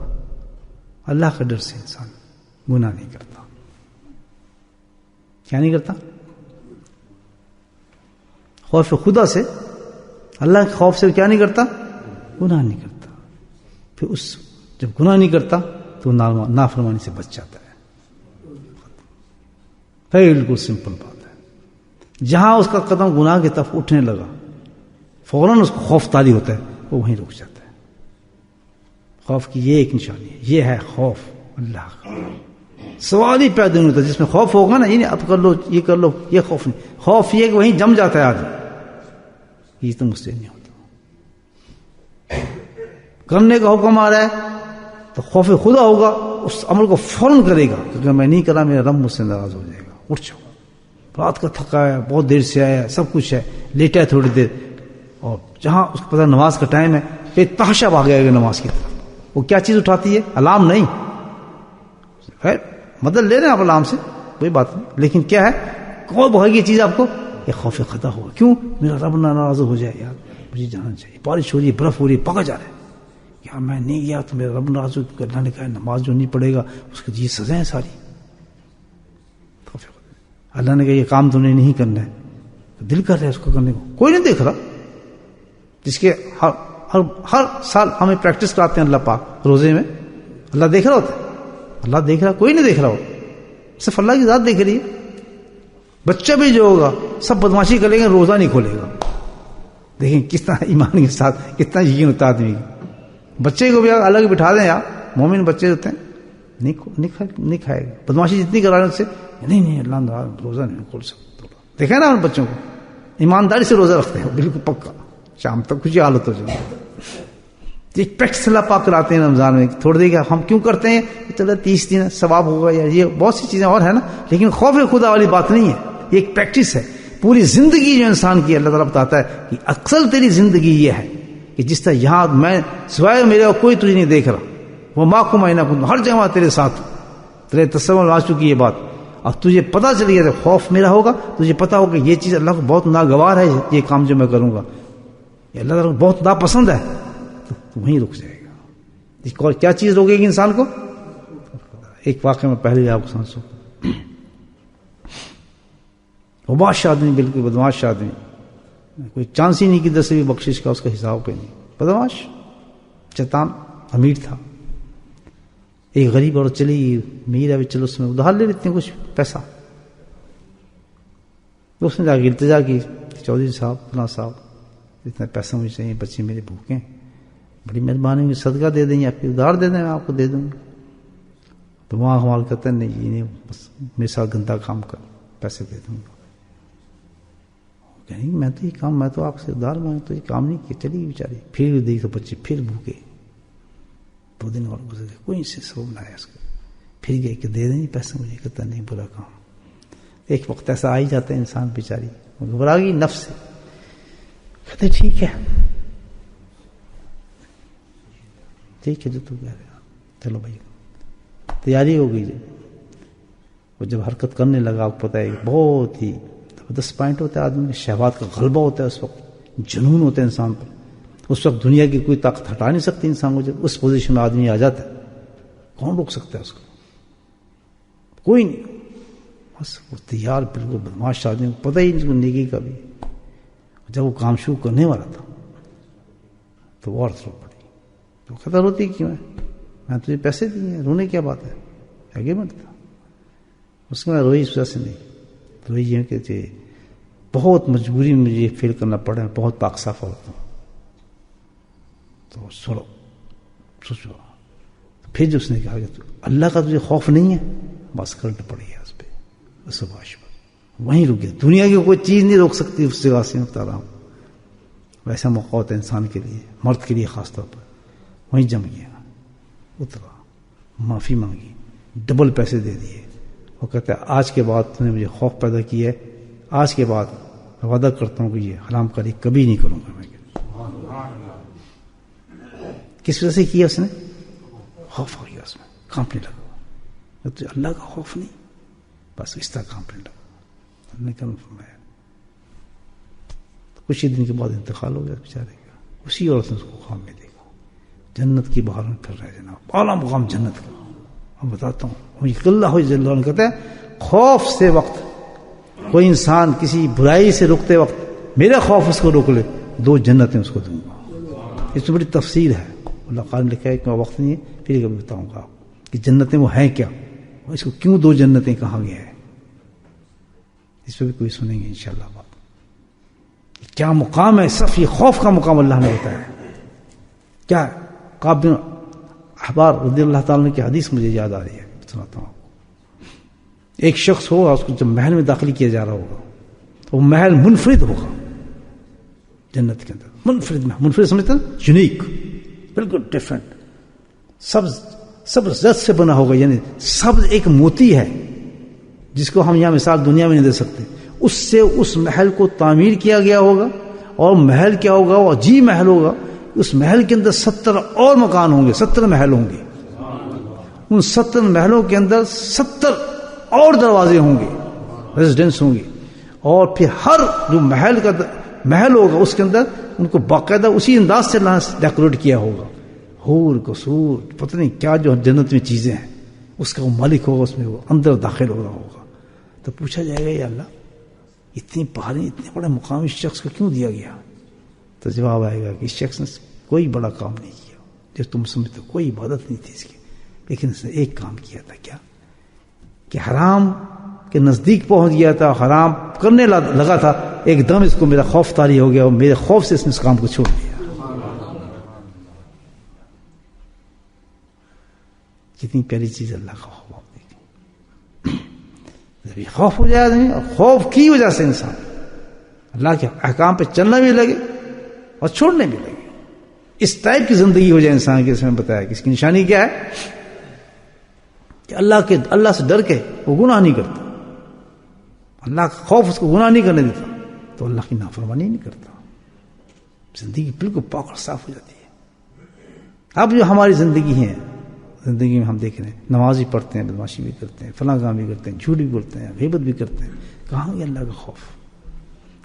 اللہ کا ڈر سے انسان گناہ نہیں کرتا. کیا نہیں کرتا؟ خوف خدا سے، اللہ کے خوف سے کیا نہیں کرتا؟ گناہ نہیں کرتا. پھر اس جب گناہ نہیں کرتا تو نافرمانی سے بچ جاتا ہے. بالکل سمپل بات ہے. جہاں اس کا قدم گناہ کی طرف اٹھنے لگا فوراً اس کو خوف طاری ہوتا ہے، وہ وہیں رک جاتا ہے. خوف کی یہ ایک نشانی ہے، یہ ہے خوف اللہ کا. سوال ہی پیدا نہیں ہوتا. جس میں خوف ہوگا نا، یہ اب کر لو، یہ کر لو، یہ خوف نہیں. خوف یہ کہ وہیں جم جاتا ہے آدمی. یہ تو مجھ سے نہیں ہوتا. کرنے کا حکم آ رہا ہے تو خوف خدا ہوگا، اس عمل کو فوراً کرے گا. کیونکہ میں نہیں کرا میرا رب مجھ سے ناراض ہو جائے گا. اٹھ جاؤ، رات کا تھکا ہے، بہت دیر سے آیا ہے، سب کچھ ہے، لیٹا ہے تھوڑی دیر، اور جہاں اس کو پتا نماز کا ٹائم ہے کہ تحاشا بھاگ جائے گا نماز کی طرف. وہ کیا چیز اٹھاتی ہے؟ الارم نہیں، خیر مدد لے رہے ہیں آپ الارم سے، کوئی بات نہیں، لیکن کیا ہے کون بھاگی یہ چیز آپ کو؟ یہ خوف خدا ہوگا. کیوں؟ میرا رب ناراض ہو جائے یار، مجھے جانا چاہیے. بارش ہو رہی ہے، برف ہو رہی ہے، پکا جا رہا ہے، یار میں نہیں گیا تو میرا رب ناراض ہو. اللہ نے کہا نماز جو نہیں پڑھے گا اس کی یہ سزا ہے ساری. اللہ نے کہا یہ کام تو نے نہیں کرنا ہے، دل کر رہا ہے اس کو کرنے کو، کوئی نہیں دیکھ رہا. جس کے ہر سال ہمیں پریکٹس کراتے ہیں اللہ پاک روزے میں، اللہ دیکھ رہا ہوتا ہے. اللہ دیکھ رہا، کوئی نہیں دیکھ رہا ہو، صرف اللہ کی ذات دیکھ رہی ہے. بچہ بھی جو ہوگا سب بدماشی کرے گا، روزہ نہیں کھولے گا. دیکھیں کس طرح ایمان کے ساتھ کتنا یقین ہوتا ہے آدمی. بچے کو بھی الگ بٹھا دیں آپ، مومن بچے ہوتے ہیں نہیں کھائے گا. بدماشی جتنی کرا رہے ہیں اس سے نہیں اللہ روزہ نہیں کھول سکتا. دیکھیں نا ان بچوں کو ایمانداری سے روزہ رکھتے ہیں بالکل پکا، شام تک کچھ حالت ہو جائے. ایک پریکٹس اللہ پاک کراتے ہیں رمضان میں. تھوڑی دیر کا ہم کیوں کرتے ہیں، چلو 30 دن ثواب ہوگا یا یہ بہت سی چیزیں اور ہے نا، لیکن خوف خدا والی بات نہیں ہے. یہ ایک پریکٹس ہے. پوری زندگی جو انسان کی اللہ تعالیٰ بتاتا ہے کہ اکثر تیری زندگی یہ ہے کہ جس طرح یہاں میں سوائے میرے اور کوئی تجھے نہیں دیکھ رہا، وہ ماں کو میں نہ کن ہر جگہ تیرے ساتھ، تیرے تصور میں آ چکی یہ بات. اب تجھے پتا چل گیا خوف میرا ہوگا، تجھے پتا ہوگا یہ چیز اللہ کو بہت ناگوار ہے، یہ کام جو میں کروں گا یہ اللہ تعالیٰ کو بہت ناپسند ہے، تو وہیں رک جائے گا. ایک اور کیا چیز روکے گی انسان کو؟ ایک واقعہ میں پہلے آپ کو سمجھو. بدماش آدمی، بالکل بدماش آدمی، کوئی چانس ہی نہیں کہ 10ویں بخشش کا اس کا حساب پہ نہیں. بدماش شیطان امیر تھا. ایک غریب اور چلی امیر ہے، چلو اس میں ادھار لے لیتے ہیں کچھ پیسہ. تو اس نے جا کے التجا کی، چودھری صاحب فلاں صاحب اتنا پیسہ مجھے چاہیے، بچے میرے بھوکے ہیں، بڑی مہربانی ہوگی صدقہ دے دیں یا پھر ادھار دے دیں، میں آپ کو دے دوں گا. تو وہاں حوال کرتا ہے نہیں یہ نہیں، بس میرے ساتھ گندا کام کر پیسے دے دوں گا. کہ میں تو یہ کام، میں تو آپ سے ادھار مانگ تو یہ کام نہیں کیا. چلی بیچاری پھر دیکھ تو بچے پھر بھوکے. 2 دن اور گزر گئے، کوئی سے سبب نہ آیا اس کو. پھر گئے کہ دے دیں پیسے مجھے، کہتا نہیں برا کام. ایک وقت ایسا آ ہی جاتا ہے انسان بیچاری گھبرا گئی نفس سے، کہتے ٹھیک ہے جو تو کہہ رہے چلو بھائی. تیاری ہو گئی. وہ جب حرکت کرنے لگا، آپ کو پتہ ہے بہت ہی زبردست پوائنٹ ہوتا ہے آدمی، شہوات کا غلبہ ہوتا ہے اس وقت، جنون ہوتا ہے انسان پر. اس وقت دنیا کی کوئی طاقت ہٹا نہیں سکتی انسان کو. جب اس پوزیشن میں آدمی آ جاتا ہے کون روک سکتا ہے اس کو؟ کوئی نہیں. بس وہ تیار بالکل بدماش آدمی کو پتہ ہی نہیں نیکی کا بھی. جب وہ کام شروع کرنے والا تھا تو اور رو پڑی. تو خطر ہوتی کیوں ہے، میں تجھے پیسے دیے ہیں، رونے کیا بات ہے، ایگریمنٹ تھا. اس کے بعد روئی اس وجہ سے نہیں، روئی یہ کہ بہت مجبوری میں مجھے فیل کرنا پڑا، بہت پاک صاف ہوتا ہوں. تو سوچو. پھر جو اس نے کہا کہ اللہ کا تجھے خوف نہیں ہے، بس کرنا پڑے گا اس پہ، اس باش پر وہیں رک گیا. دنیا کی کوئی چیز نہیں روک سکتی اس جگہ سے. بتا رہا ہوں ویسا موقع ہوتا ہے انسان کے لیے، مرد کے لیے خاص طور پر. وہیں جم گیا، اترا، معافی مانگی، ڈبل پیسے دے دیے. وہ کہتا ہے آج کے بعد تم نے مجھے خوف پیدا کیا ہے، آج کے بعد میں وعدہ کرتا ہوں کہ یہ حرام کاری کبھی نہیں کروں گا. میں کس وجہ سے کیا اس نے؟ خوف ہو گیا اس میں، کانپنے لگا. تو اللہ کا خوف نہیں، بس اس طرح کانپنے لگا. اللہ نے فرمایا. کچھ ہی دن کے بعد انتقال ہو گیا بیچارے کا. اسی عورت نے اس کو خواب میں دیکھا، جنت کی باہر میں پھر رہا ہے جناب، اعلیٰ مقام جنت کا. میں بتاتا ہوں مجھے اللہ جل وعلا کہتا ہے خوف سے وقت کوئی انسان کسی برائی سے روکتے وقت میرا خوف اس کو روک لے، 2 جنتیں اس کو دوں گا. اس میں بڑی تفصیل ہے. اللہ قال نے لکھا ہے کہ وقت نہیں ہے، پھر کبھی بتاؤں گا کہ جنتیں وہ ہیں کیا، اور اس کو کیوں 2 جنتیں کہا گیا ہے. اس پہ بھی کوئی سنیں گے انشاءاللہ بات. کیا مقام ہے، صرف یہ خوف کا مقام اللہ نے بتایا ہے. کیا کعب بن احبار رضی اللہ تعالیٰ کی حدیث مجھے یاد آ رہی ہے، سناتا ہوں. ایک شخص ہوگا، اس کو جب محل میں داخل کیا جا رہا ہوگا تو وہ محل منفرد ہوگا جنت کے اندر. منفرد سمجھتے ہیں، یونیک، بالکل ڈفرینٹ. سبز زر سے بنا ہوگا، یعنی سبز ایک موتی ہے جس کو ہم یہاں مثال دنیا میں نہیں دے سکتے. اس سے اس محل کو تعمیر کیا گیا ہوگا، اور محل کیا ہوگا، وہ عجیب محل ہوگا. اس محل کے اندر 70 اور مکان ہوں گے، 70 محل ہوں گے. ان 70 محلوں کے اندر 70 اور دروازے ہوں گے، ریزیڈنس ہوں گے. اور پھر ہر جو محل ہوگا اس کے اندر ان کو باقاعدہ اسی انداز سے ڈیکوریٹ کیا ہوگا. حور قصور پتہ نہیں کیا جو جنت میں چیزیں ہیں، اس کا وہ مالک ہوگا، اس میں وہ اندر داخل ہو رہا ہوگا. تو پوچھا جائے گا یا اللہ اتنی پہاڑی اتنے بڑے مقام اس شخص کو کیوں دیا گیا؟ تو جواب آئے گا کہ اس شخص نے کوئی بڑا کام نہیں کیا، جو تم سمجھتے ہو، کوئی عبادت نہیں تھی اس کی، لیکن اس نے ایک کام کیا تھا. کیا کہ حرام کے نزدیک پہنچ گیا تھا، حرام کرنے لگا تھا، ایک دم اس کو میرا خوف طاری ہو گیا اور میرے خوف سے اس نے اس کام کو چھوڑ دیا. کتنی پیاری چیز اللہ کا خوف. جب یہ خوف ہو جائے آدمی، اور خوف کی وجہ سے انسان اللہ کے احکام پہ چلنا بھی لگے اور چھوڑنے بھی لگے، اس ٹائپ کی زندگی ہو جائے انسان کی. اس میں بتایا کہ اس کی نشانی کیا ہے کہ اللہ سے ڈر کے وہ گناہ نہیں کرتا، اللہ کا خوف اس کو گناہ نہیں کرنے دیتا، تو اللہ کی نافرمانی نہیں کرتا، زندگی بالکل پاک اور صاف ہو جاتی ہے. اب جو ہماری زندگی ہے، زندگی میں ہم دیکھ رہے ہیں نمازی پڑھتے ہیں، بدماشی بھی کرتے ہیں، فلاں کام بھی کرتے ہیں، جھوٹ بھی بولتے ہیں، غیبت بھی کرتے ہیں. کہاں یہ اللہ کا خوف؟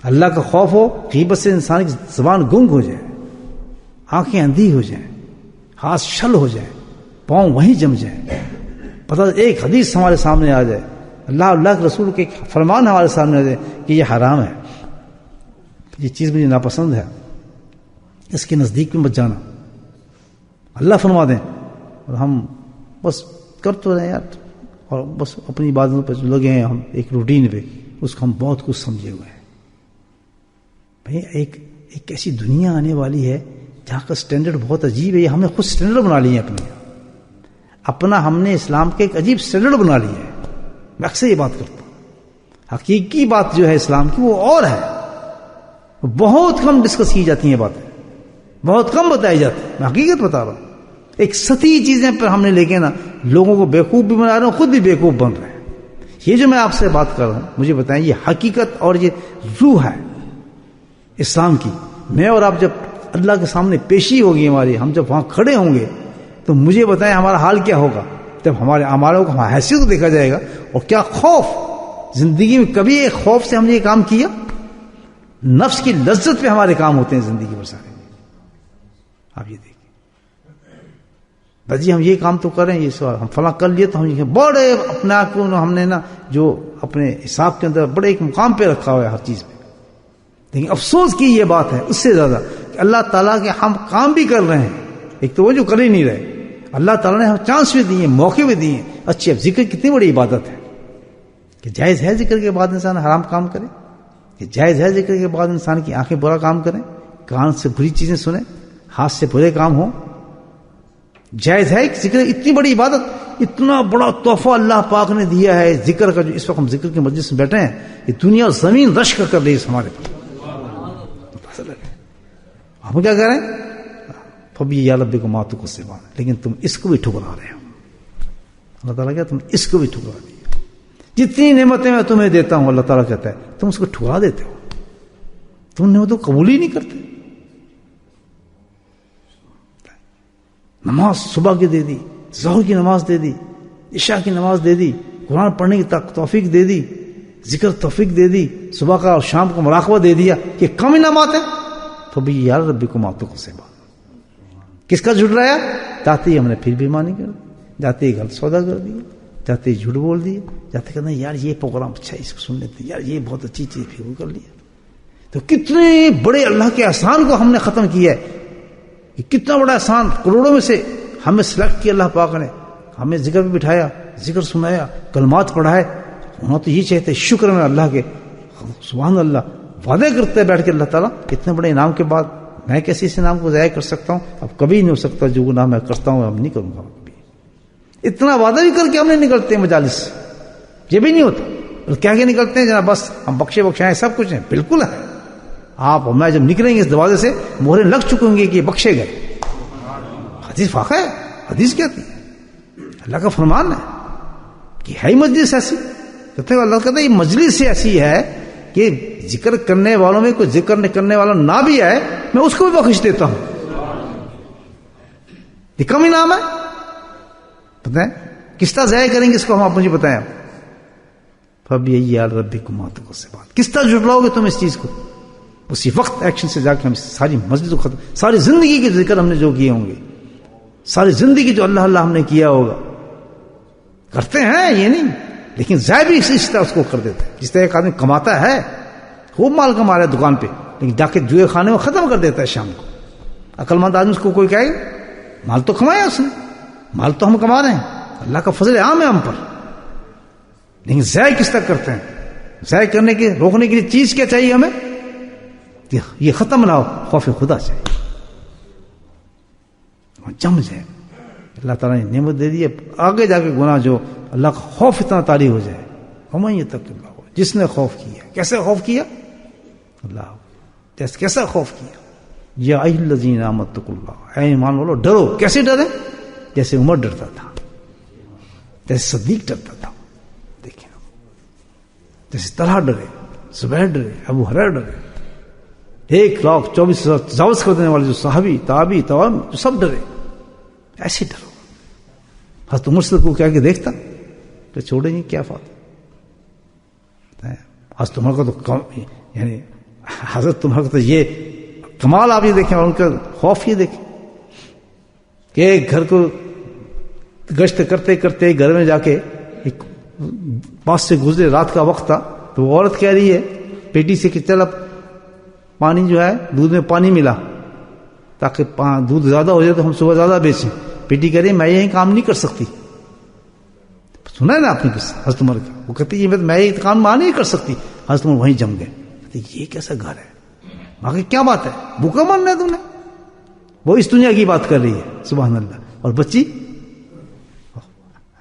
اللہ کا خوف ہو، غیبت سے انسان کی زبان گنگ ہو جائے، آنکھیں اندھی ہو جائیں، ہاتھ شل ہو جائیں، پاؤں وہیں جم جائیں. پتہ ایک حدیث ہمارے سامنے آ جائے، اللہ کے رسول کے ایک فرمان ہمارے سامنے آ جائے کہ یہ حرام ہے، یہ چیز مجھے ناپسند ہے، اس کے نزدیک میں مت جانا. اللہ فرما دیں اور ہم بس کر تو رہے ہیں یار، اور بس اپنی باتوں پہ لگے ہیں، ہم ایک روٹین پہ، اس کو ہم بہت کچھ سمجھے ہوئے ہیں. بھائی ایک ایسی دنیا آنے والی ہے جہاں کا سٹینڈرڈ بہت عجیب ہے. یہ ہم نے خود سٹینڈرڈ بنا لیے ہیں اپنا ہم نے اسلام کے ایک عجیب سٹینڈرڈ بنا لیا ہے. میں اکثر یہ بات کرتا ہوں، حقیقی بات جو ہے اسلام کی وہ اور ہے، بہت کم ڈسکس کی جاتی ہیں باتیں، بہت کم بتائی جاتی ہیں. میں حقیقت بتا رہا ہوں، ایک سطحی چیزیں پر ہم نے لے کے نا لوگوں کو بیوقوف بھی بنا رہے ہیں، خود بھی بیوقوف بن رہے ہیں. یہ جو میں آپ سے بات کر رہا ہوں، مجھے بتائیں یہ حقیقت اور یہ روح ہے اسلام کی. میں اور آپ جب اللہ کے سامنے پیشی ہوگی ہماری، ہم جب وہاں کھڑے ہوں گے تو مجھے بتائیں ہمارا حال کیا ہوگا جب ہمارے اعمالوں کو حیثیت کو دیکھا جائے گا. اور کیا خوف، زندگی میں کبھی ایک خوف سے ہم نے یہ کام کیا؟ نفس کی لذت پہ ہمارے کام ہوتے ہیں زندگی بھر سارے. آپ یہ دیکھیں بس جی ہم یہ کام تو کریں، یہ سوال ہم فلاں کر لیے تو ہم یہ بڑے اپنے آپ کو ہم نے نا جو اپنے حساب کے اندر بڑے ایک مقام پہ رکھا ہوا ہے ہر چیز پہ. لیکن افسوس کی یہ بات ہے اس سے زیادہ کہ اللہ تعالیٰ کے ہم کام بھی کر رہے ہیں، ایک تو وہ جو کر ہی نہیں رہے، اللہ تعالیٰ نے ہم چانس بھی دیے، موقع بھی دیے. اچھی اب ذکر کتنی بڑی عبادت ہے کہ جائز ہے ذکر کے بعد انسان حرام کام کرے، کہ جائز ہے ذکر کے بعد انسان کی آنکھیں برا کام کریں، کان سے بری چیزیں سنیں، ہاتھ سے برے کام ہوں. جائز ہے کہ ذکر اتنی بڑی عبادت، اتنا بڑا تحفہ اللہ پاک نے دیا ہے ذکر کا. جو اس وقت ہم ذکر کی مجلس میں بیٹھے ہیں، یہ دنیا اور زمین رشک کر رہی ہے ہمارے پاس. ہم کیا کریں؟ فبی یا رب کو ماتو کو سیوا، لیکن تم اس کو بھی ٹھکرا رہے ہو. اللہ تعالیٰ کیا تم اس کو بھی ٹھکرا دیا. جتنی نعمتیں میں تمہیں دیتا ہوں اللہ تعالیٰ کہتا ہے تم اس کو ٹھکرا دیتے ہو، تم نعمتوں کو قبول ہی نہیں کرتے. نماز صبح کی دے دی، ظہر کی نماز دے دی، عشاء کی نماز دے دی، قرآن پڑھنے کی توفیق دے دی، ذکر توفیق دے دی، صبح کا اور شام کو مراقبہ دے دیا، کہ کم انعامات ہیں. تو بھی یار ربی کو ماتوں کو سیوا کس کا جھٹ رہا ہے؟ جاتے ہی ہم نے پھر بھی مانی کر دی، جاتے ہی غلط سودا کر دیا، جاتے ہی جھوٹ بول دیے، جاتے کہتے ہیں یار یہ پروگرام اچھا ہے اس کو سن لیتے، یار یہ بہت اچھی چیز پھر وہ کر لیا. تو کتنے بڑے اللہ کے احسان کو ہم نے ختم کیا ہے. یہ کتنا بڑا احسان، کروڑوں میں سے ہمیں سلیکٹ کیا اللہ پاک نے، ہمیں ذکر پہ بٹھایا، ذکر سنایا، کلمات پڑھائے. انہوں تو یہ چاہتے شکر میں اللہ کے، سبحان اللہ. وعدے کرتے بیٹھ کے اللہ تعالیٰ اتنے بڑے انعام کے بعد میں کیسے اس انعام کو ضائع کر سکتا ہوں؟ اب کبھی نہیں ہو سکتا، جو گناہ میں کرتا ہوں اب نہیں کروں گا کبھی. اتنا وعدہ بھی کر کے ہم نہیں نکلتے ہیں مجالس سے، یہ بھی نہیں ہوتا. اور کیا نکلتے ہیں جناب بس ہم بخشے بخشائیں سب کچھ ہیں. بالکل ہے. آپ میں جب نکلیں گے اس دروازے سے مہریں لگ چکیں گے کہ بخشے گئے. حدیث فاقہ ہے، حدیث کہتی ہے، اللہ کا فرمان ہے کہ ہے ہی مجلس ایسی. اللہ کہتا ہے یہ مجلس ایسی ہے کہ ذکر کرنے والوں میں کوئی ذکر کرنے والا نہ بھی آئے میں اس کو بھی بخش دیتا ہوں. یہ کم انعام ہے. بتائیں کس طرح ضائع کریں گے اس کو؟ ہم آپ مجھے بتائیں. اب یہی یار ربی کو ماتوں کو سے بات کس طرح جھٹلاؤ گے تم اس چیز کو؟ اسی وقت ایکشن سے جا کے ہم ساری مسجد کو ختم، ساری زندگی کے ذکر ہم نے جو کیے ہوں گے، ساری زندگی جو اللہ اللہ ہم نے کیا ہوگا، کرتے ہیں یہ نہیں، لیکن ضائع بھی اسی طرح اس کو کر دیتے ہیں. جس طرح ایک آدمی کماتا ہے خوب مال کما رہا ہے دکان پہ، لیکن جا کے جوئے خانے میں ختم کر دیتا ہے شام کو. عقل مند آدمی اس کو کوئی کہے گا مال تو کمایا اس نے، مال تو ہم کما رہے ہیں، اللہ کا فضل عام ہے ہم پر، لیکن ضائع کس طرح کرتے ہیں؟ ضائع کرنے کے روکنے کے لیے چیز کیا چاہیے ہمیں؟ یہ ختم نہ ہو، خوف خدا چاہیے، جم جائے. اللہ تعالیٰ نے نعمت دے دی ہے، آگے جا کے گناہ جو اللہ کا خوف اتنا طاری ہو جائے. ہمیں یہ تک اللہ ہو جس نے خوف کیا. کیسے خوف کیا؟ اللہ جیسے کیسا خوف کیا؟ یا ایھا الذین آمنوا اتقوا اللہ، اے ایمان والو ڈرو. کیسے ڈرے؟ جیسے عمر ڈرتا تھا، جیسے صدیق ڈرتا تھا، دیکھیں جیسے طلحہ ڈرے، زبیر ڈرے، ابو ہریرہ ڈرے، 1,24,000 تجاوز کر دینے والے جو صحابی تابعی توام جو سب ڈرے. ایسے ڈرو. حضرت عمر سے کو کیا کہ دیکھتا کہ چھوڑیں گے کیا فات. حضرت عمر کو تو یعنی حضرت عمر کو تو یہ کمال آپ یہ دیکھیں اور ان کا خوف یہ دیکھیں کہ ایک گھر کو گشت کرتے کرتے گھر میں جا کے ایک پاس سے گزرے، رات کا وقت تھا، تو وہ عورت کہہ رہی ہے بیٹی سے کہ چل اب پانی جو ہے دودھ میں پانی ملا تاکہ دودھ زیادہ ہو جائے تو ہم صبح زیادہ بیچیں. بیٹی کہہ رہی میں یہی کام نہیں کر سکتی. سنا ہے نا آپ نے قصہ حضرت عمر کا؟ وہ کہتی ہے میں یہ کام نہیں کر سکتی. حضرت عمر وہیں جم گئے. یہ کیسا گھر ہے؟ باقی کیا بات ہے؟ بھوکا مرنا ہے تم نے؟ وہ اس دنیا کی بات کر رہی ہے سبحان اللہ، اور بچی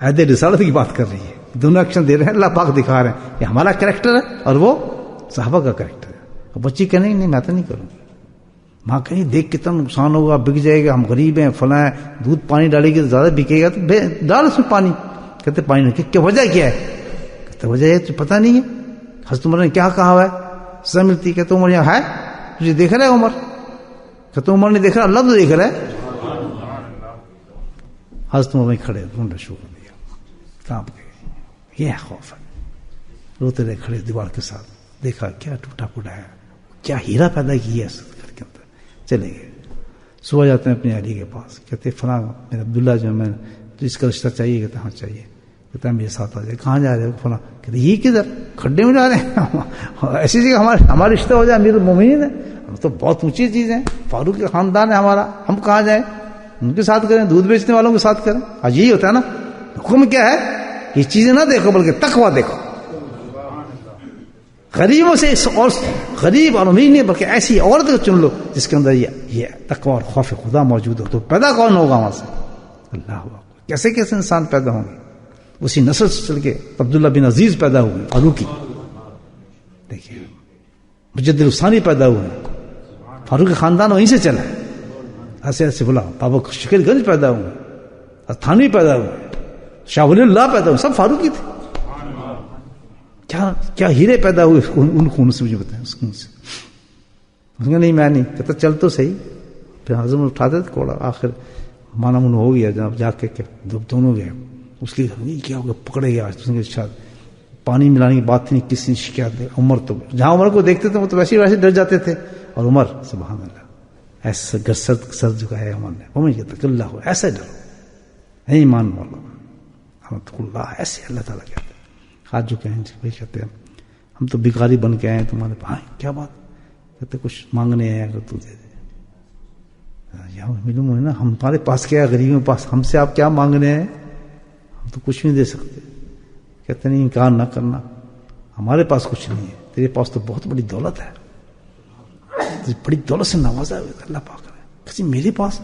عہد رسالت کی بات کر رہی ہے. دونوں ایکشن دے رہے ہیں، اللہ پاک دکھا رہے ہیں یہ ہمارا کریکٹر ہے اور وہ صحابہ کا کریکٹر ہے. اور بچی کہنے نہیں میں تو نہیں کروں گی. ماں کہیں دیکھ کتنا نقصان ہوگا، بک جائے گا، ہم غریب ہیں فلاں ہیں، دودھ پانی ڈالے گی تو زیادہ بکے گا تو ڈال اس میں پانی. کہتے پانی نہیں. کیا وجہ کیا ہے؟ کہتے وجہ ہے تو پتہ نہیں ہے. حضرت عمر نے کیا کہا ہوا ہے سزا ملتی. کہتے عمر یہاں ہے تجھے دیکھ رہا ہے عمر؟ کہتے عمر نہیں دیکھ رہا، اللہ تو دیکھ رہا ہے. حضرت عمر میں کھڑے ڈھونڈنا شروع کر دیا، کانپ گئے. یہ ہے خوف ہے. روتے رہے کھڑے دیوار کے ساتھ، دیکھا کیا ٹوٹا پھوٹا ہے، کیا ہیرا پیدا کیا ہے گھر کے اندر. چلے گئے. صبح جاتے ہیں اپنے علی کے پاس، کہتے فلاں میرا عبداللہ جو ہے میں تو اس کا رشتہ چاہیے. کہتے ہاں چاہیے. کہتا ہے میرے ساتھ آ جائے. کہاں جا رہے ہو؟ فلاں. کہتے یہ کدھر؟ کھڈے میں جا رہے ہیں. ایسی جگہ ہمارا رشتہ ہو جائے. امیر المومنین ہے، ہم تو بہت اونچی چیز ہے، فاروق کے خاندان ہے ہمارا، ہم کہاں جائیں؟ ان کے ساتھ کریں، دودھ بیچنے والوں کے ساتھ کریں. آج یہی ہوتا ہے نا. حکم کیا ہے؟ یہ چیزیں نہ دیکھو بلکہ تقویٰ دیکھو. غریبوں سے اور غریب اور امیر نہیں بلکہ ایسی عورت کو چن لو جس کے اندر یہ تقویٰ اور خوف خدا موجود ہو. تو پیدا کون ہوگا وہاں سے؟ اللہ اکبر. کیسے کیسے انسان پیدا ہوں گے؟ اسی نسل سے چل کے عبداللہ بن عزیز پیدا ہوئے فاروقی. دیکھیے مجد الثانی پیدا ہوئے، فاروق خاندان وہیں سے چلا ہے. ایسے ایسے بلا بابا شکر گنج پیدا ہوئے، تھانوی پیدا ہوئے، شاہ ولی اللہ پیدا ہوئے، سب فاروقی تھے. کیا ہیرے پیدا ہوئے ان خون سے. مجھے بتائیں اس خون سے. نہیں میں نہیں. کہتا چل تو صحیح. پھر ہضم اٹھاتے تھے کوڑا. آخر مانا من ہو گیا جناب جا کے دونوں گئے. اس کے کیا ہو گیا؟ پکڑے گیا. پانی ملانے کی بات نہیں، کسی نے شکایت دی. عمر تو جہاں عمر کو دیکھتے تھے وہ تو ویسے ڈر جاتے تھے. اور عمر سبحان اللہ ایسا سر جھکایا عمر نے. عمر کہتا کہ اللہ ہو ایسے ڈرو، ایمان والو اللہ ایسے. اللہ تعالیٰ کہتے ہیں ہاتھ جو کہیں بھائی کہتے ہیں ہم تو بھکاری بن کے آئے ہیں تمہارے پاس. کیا بات؟ کہتے کچھ مانگنے آئے اگر تو دے دے. معلوم ہے نا ہمارے پاس کیا ہے، غریبوں کے پاس. ہم سے آپ کیا مانگنے ہیں؟ ہم تو کچھ نہیں دے سکتے. کہتے نہیں انکار نہ کرنا، ہمارے پاس کچھ نہیں ہے، تیرے پاس تو بہت بڑی دولت ہے، بڑی دولت سے نوازا ہے اللہ پاک نے. کسی میرے پاس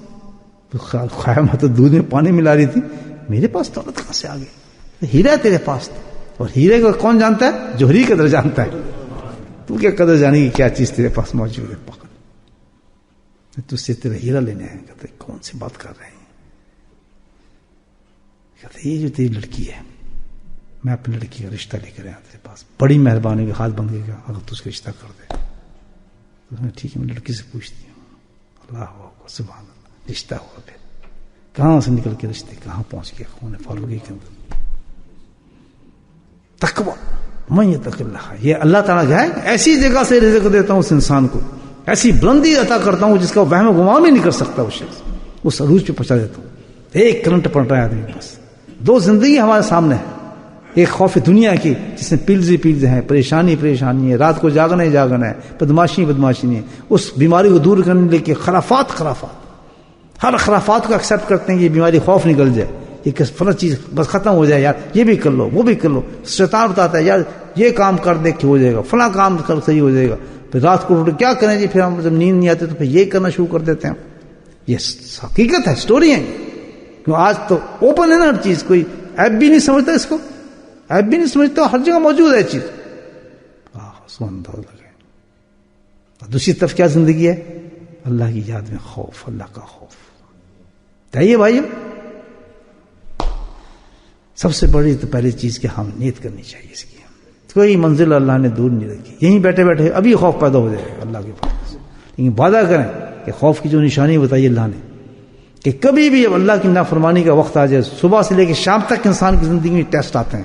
خواہ میں تو دودھ میں پانی ملا رہی تھی، میرے پاس دولت کہاں سے آ گئی؟ ہیرا ہے تیرے پاس. اور ہیرے کو کون جانتا ہے؟ جو ہری قدر جانتا ہے. تو کیا قدر جانے کی کیا چیز تیرے پاس موجود ہے؟ پکڑ تجھ سے تیرا ہیرا لینے آئے. کہتے کون سی بات کر رہے ہیں؟ کہتے یہ جو تیری لڑکی ہے میں اپنی لڑکی کا رشتہ لے کر آیا تیرے پاس، بڑی مہربانی کے ہاتھ بندھے گا اگر تو اس کا رشتہ کر دے. تو ٹھیک ہے میں لڑکی سے پوچھتی ہوں. اللہ سبحان اللہ. رشتہ ہوا. پھر کہاں سے نکل کے رشتے کہاں پہنچ گیا؟ خون فاروقی کے اندر. تقویٰ میں یہ تق اللہ، یہ اللہ تعالیٰ جو ہے ایسی جگہ سے رزق دیتا ہوں اس انسان کو، ایسی بلندی عطا کرتا ہوں جس کا وہم و گمان بھی نہیں کر سکتا. اس شخص اس عروج پہ پہنچا دیتا ہوں. ایک کرنٹ پڑ رہا ہے آدمی، بس 2 زندگی ہمارے سامنے ہے. ایک خوف دنیا کی جس میں پیلز ہی پیلز ہیں، پریشانی ہے، رات کو جاگنا ہے، بدماشی ہے، اس بیماری کو دور کرنے کے خرافات ہر خرافات کو ایکسیپٹ کرتے ہیں کہ یہ بیماری خوف نکل جائے، یہ فلاں چیز بس ختم ہو جائے، یار یہ بھی کر لو وہ بھی کر لو. شیطان بتاتا ہے یار یہ کام کر دے کہ ہو جائے گا، فلاں کام کر صحیح ہو جائے گا. پھر رات کو کیا کریں جی، پھر ہم جب نیند نہیں آتی تو پھر یہ کرنا شروع کر دیتے ہیں. یہ حقیقت ہے، سٹوری ہے. کیوں آج تو اوپن ہے نا ہر چیز، کوئی ایپ بھی نہیں سمجھتا، اس کو ایپ بھی نہیں سمجھتا، ہر جگہ موجود ہے چیز. دوسری طرف کیا زندگی ہے؟ اللہ کی یاد میں خوف، اللہ کا خوف. چاہیے بھائیو، سب سے بڑی تو پہلی چیز کہ ہم نیت کرنی چاہیے اس کی. کوئی منزل اللہ نے دور نہیں رکھی، یہیں بیٹھے بیٹھے ابھی خوف پیدا ہو جائے گا اللہ کے فضل سے. لیکن وعدہ کریں کہ خوف کی جو نشانی بتائی اللہ نے کہ کبھی بھی اب اللہ کی نافرمانی کا وقت آ جائے، صبح سے لے کے شام تک انسان کی زندگی میں ٹیسٹ آتے ہیں.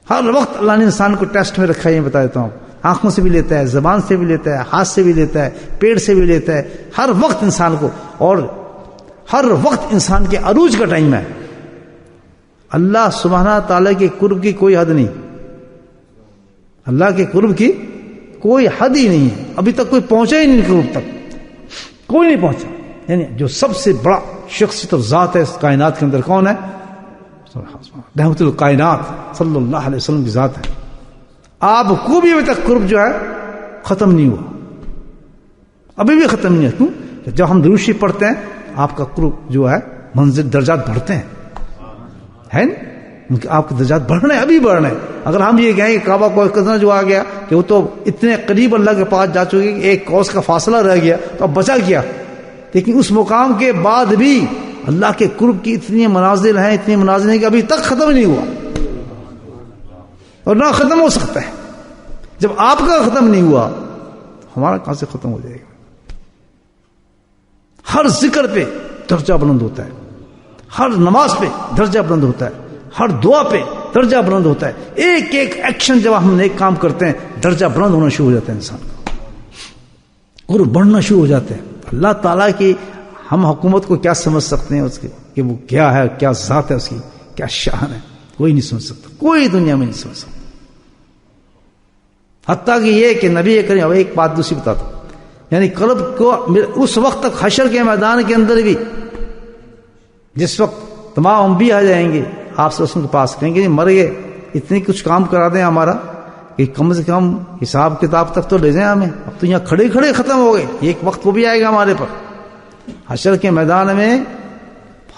ہر وقت اللہ نے انسان کو ٹیسٹ میں رکھا ہے. یہ بتا دیتا ہوں، آنکھوں سے بھی لیتا ہے، زبان سے بھی لیتا ہے، ہاتھ سے بھی لیتا ہے، پیڑ سے بھی لیتا ہے. ہر وقت انسان کو، اور ہر وقت انسان کے عروج کا ٹائم ہے. اللہ سبحانہ تعالیٰ کے قرب کی کوئی حد نہیں، اللہ کے قرب کی کوئی حد ہی نہیں ہے. ابھی تک کوئی پہنچا ہی نہیں قرب تک، کوئی نہیں پہنچا. یعنی جو سب سے بڑا شخصیت اور ذات ہے اس کائنات کے اندر کون ہے؟ رحمت الکائنات صلی اللہ علیہ وسلم کی ذات ہے. آپ کو بھی ابھی تک قرب جو ہے ختم نہیں ہوا، ابھی بھی ختم نہیں ہے. کیوں؟ جب ہم درود شریف پڑھتے ہیں آپ کا قرب جو ہے منزل درجات بڑھتے ہیں، ہے نا؟ آپ کے درجات بڑھ رہے ہیں، ابھی بڑھ رہے ہیں. اگر ہم یہ کہیں کہ کعبہ کو کتنا جو آ گیا کہ وہ تو اتنے قریب اللہ کے پاس جا چکے کہ ایک کوس کا فاصلہ رہ گیا تو اب بچا کیا. لیکن اس مقام کے بعد بھی اللہ کے قرب کی اتنی منازل ہیں کہ ابھی تک ختم نہیں ہوا اور نہ ختم ہو سکتا ہے. جب آپ کا ختم نہیں ہوا ہمارا کہاں سے ختم ہو جائے گا؟ ہر ذکر پہ درجہ بلند ہوتا ہے، ہر نماز پہ درجہ بلند ہوتا ہے، ہر دعا پہ درجہ بلند ہوتا ہے. ایک ایک ایکشن جب ہم نیک کام کرتے ہیں درجہ بلند ہونا شروع ہو جاتا ہے انسان کا، اور بڑھنا شروع ہو جاتے ہیں. اللہ تعالیٰ کی ہم حکومت کو کیا سمجھ سکتے ہیں اس کے کہ وہ کیا ہے، کیا ذات ہے اس کی، کیا شان ہے؟ کوئی نہیں سمجھ سکتا، کوئی دنیا میں نہیں سمجھ سکتا. حتیٰ کہ یہ کہ نبی کریم، اب ایک بات دوسری بتاتا ہوں، یعنی قلب کو اس وقت تک حشر کے میدان کے اندر بھی جس وقت تمام انبیاء آ جائیں گے آپ سے کے پاس، کہیں گے مر گئے اتنے کچھ کام کرا دیں ہمارا کہ کم سے کم حساب کتاب تک تو لے جائیں ہمیں. اب تو یہاں کھڑے کھڑے ختم ہو گئے، ایک وقت وہ بھی آئے گا ہمارے پر. حشر کے میدان میں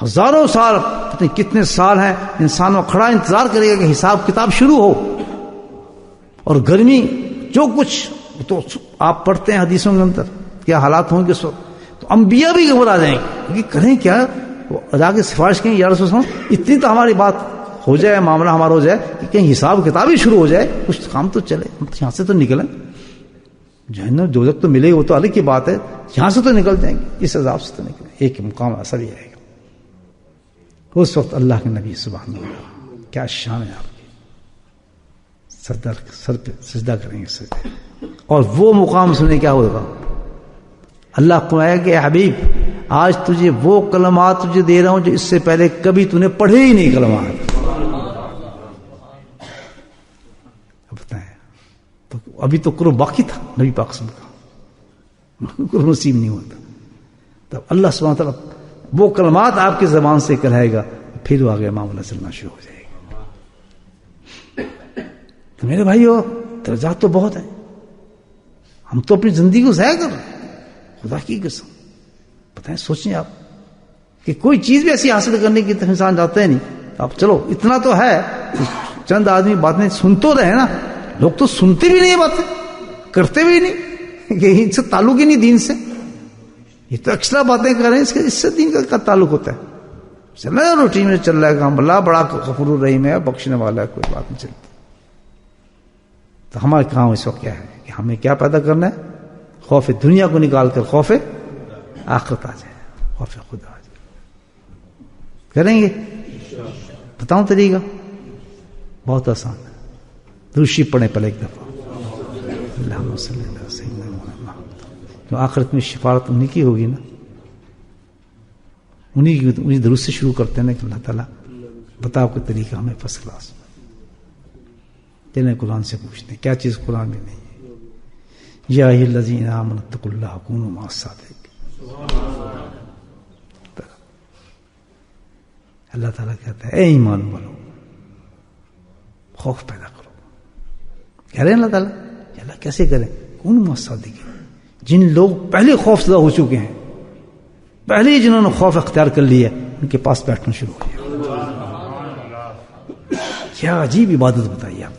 ہزاروں سال، پتہ نہیں کتنے سال ہیں، انسان وہ کھڑا انتظار کرے گا کہ حساب کتاب شروع ہو. اور گرمی جو کچھ تو آپ پڑھتے ہیں حدیثوں کے اندر کیا حالات ہوں گے اس وقت، تو انبیاء بھی گھبرا جائیں گے کہ کریں کیا. وہ ادا کے سفارش کریں یا رسول اللہ اتنی تو ہماری بات ہو جائے، معاملہ ہمارا ہو جائے کہ کہیں حساب کتاب ہی شروع ہو جائے، کچھ کام تو چلے، ہم یہاں سے تو نکلیں. جہنم دوزخ تو ملے گا وہ تو الگ کی بات ہے، یہاں سے تو نکل جائیں گے، اس عذاب سے تو نکلیں. ایک مقام ایسا بھی آئے گا اس وقت اللہ کے نبی سبحان اللہ کیا شان ہے آپ کی، سر پہ سجدہ کریں گے سجدے. اور وہ مقام سنے کیا ہوگا، اللہ کو آئے کہ حبیب آج تجھے وہ کلمات تجھے دے رہا ہوں جو اس سے پہلے کبھی تو نے پڑھے ہی نہیں کلمات. بتائیں تو ابھی تو قرب باقی تھا نبی پاک صلی اللہ کا، قرب نصیب نہیں ہوتا. تب اللہ سبحانہ تعالیٰ وہ کلمات آپ کی زبان سے کہلائے گا، پھر وہ آگے معاملہ چلنا شروع ہو جائے گا. تو میرے بھائیو درجات تو بہت ہیں، ہم تو اپنی زندگی کو ضائع کر رہے ہیں خدا کی قسم. بتائیں سوچیں آپ کہ کوئی چیز بھی ایسی حاصل کرنے کی طرف انسان جاتا ہے نہیں. اب چلو اتنا تو ہے چند آدمی باتیں سن تو رہے نا، لوگ تو سنتے بھی نہیں باتیں، کرتے بھی نہیں، کہ ان سے تعلق ہی نہیں دین سے. یہ تو اکثر باتیں کر رہے ہیں، اس سے دین کا تعلق ہوتا ہے. چل رہا ہے روٹین میں چل رہا ہے کام، اللہ بڑا غفور الرحیم ہے، بخشنے والا ہے، کوئی بات نہیں چلتی. تو ہمارے کام اس وقت کیا ہے کہ ہمیں کیا پیدا کرنا ہے؟ خوف دنیا کو نکال کر خوف آخرت آ جائے، خوف خدا آ جائے. کریں گے؟ بتاؤں طریقہ بہت آسان ہے. درشی پڑھیں پہلے ایک دفعہ، اللہم صلی اللہ سیدنا محمد. جو آخرت میں شفاعت انہی کی ہوگی نا، انہی درود سے شروع کرتے ہیں نا کہ اللہ تعالیٰ بتاؤ کہ طریقہ ہمیں فرسٹ کلاس. جنہیں قرآن سے پوچھتے ہیں کیا چیز قرآن میں نہیں ہے. یا ایھا الذین آمنوا اتقوا اللہ وکونوا مع الصادقین. اللہ تعالیٰ کہتا ہے اے ایمان والو خوف پیدا کرو. کہہ رہے ہیں اللہ تعالیٰ اللہ کیسے کریں؟ کون مع الصادقین. جن لوگ پہلے خوف زدہ ہو چکے ہیں, پہلے ہی جنہوں نے خوف اختیار کر لیا, ان کے پاس بیٹھنا شروع ہو گیا. کیا عجیب عبادت بتائیے آپ,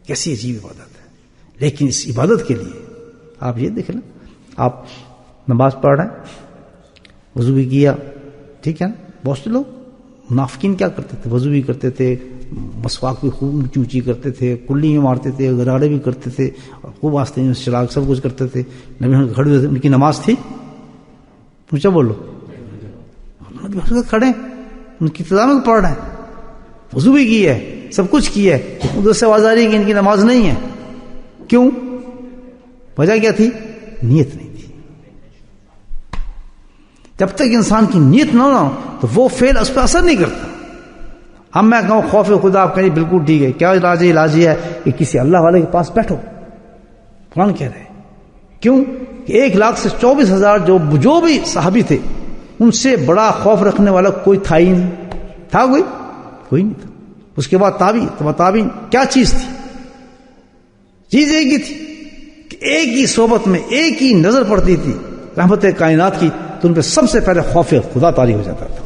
کیسی عجیب عبادت ہے. لیکن اس عبادت کے لیے آپ یہ دیکھ لیں, آپ نماز پڑھ رہے ہیں, وضو بھی کیا, ٹھیک ہے نا. بہت سے لوگ منافقین کیا کرتے تھے, وضو بھی کرتے تھے, مسواک بھی خوب اونچی اونچی کرتے تھے, کلی میں مارتے تھے, غراڑے بھی کرتے تھے, اور خوب واسطے میں چراغ سب کچھ کرتے تھے. نبی کھڑے ہوئے, ان کی نماز تھی؟ پوچھا بولو. کھڑے ان کی ابتدا میں پڑھ رہے ہیں, وضو بھی کی ہے, سب کچھ کیا ہے, ادھر سے آواز آ رہی ہے کہ ان کی نماز نہیں ہے. کیوں؟ وجہ کیا تھی؟ نیت نہیں تھی. جب تک انسان کی نیت نہ ہو تو وہ فعل اس پہ اثر نہیں کرتا. اب میں کہوں خوف خدا, آپ کہیں بالکل ٹھیک ہے, کیا علاج ہے؟ علاج یہ ہے کہ کسی اللہ والے کے پاس بیٹھو. قرآن کہہ رہے ہیں کیوں کہ 1,24,000 جو بھی صحابی تھے, ان سے بڑا خوف رکھنے والا کوئی تھا ہی نہیں. تھا کوئی نہیں تھا. اس کے بعد تابعین کیا چیز تھی؟ چیز ایک ہی تھی کہ ایک ہی صحبت میں ایک ہی نظر پڑتی تھی رحمت کائنات کی, تو ان پہ سب سے پہلے خوف خدا طاری ہو جاتا تھا.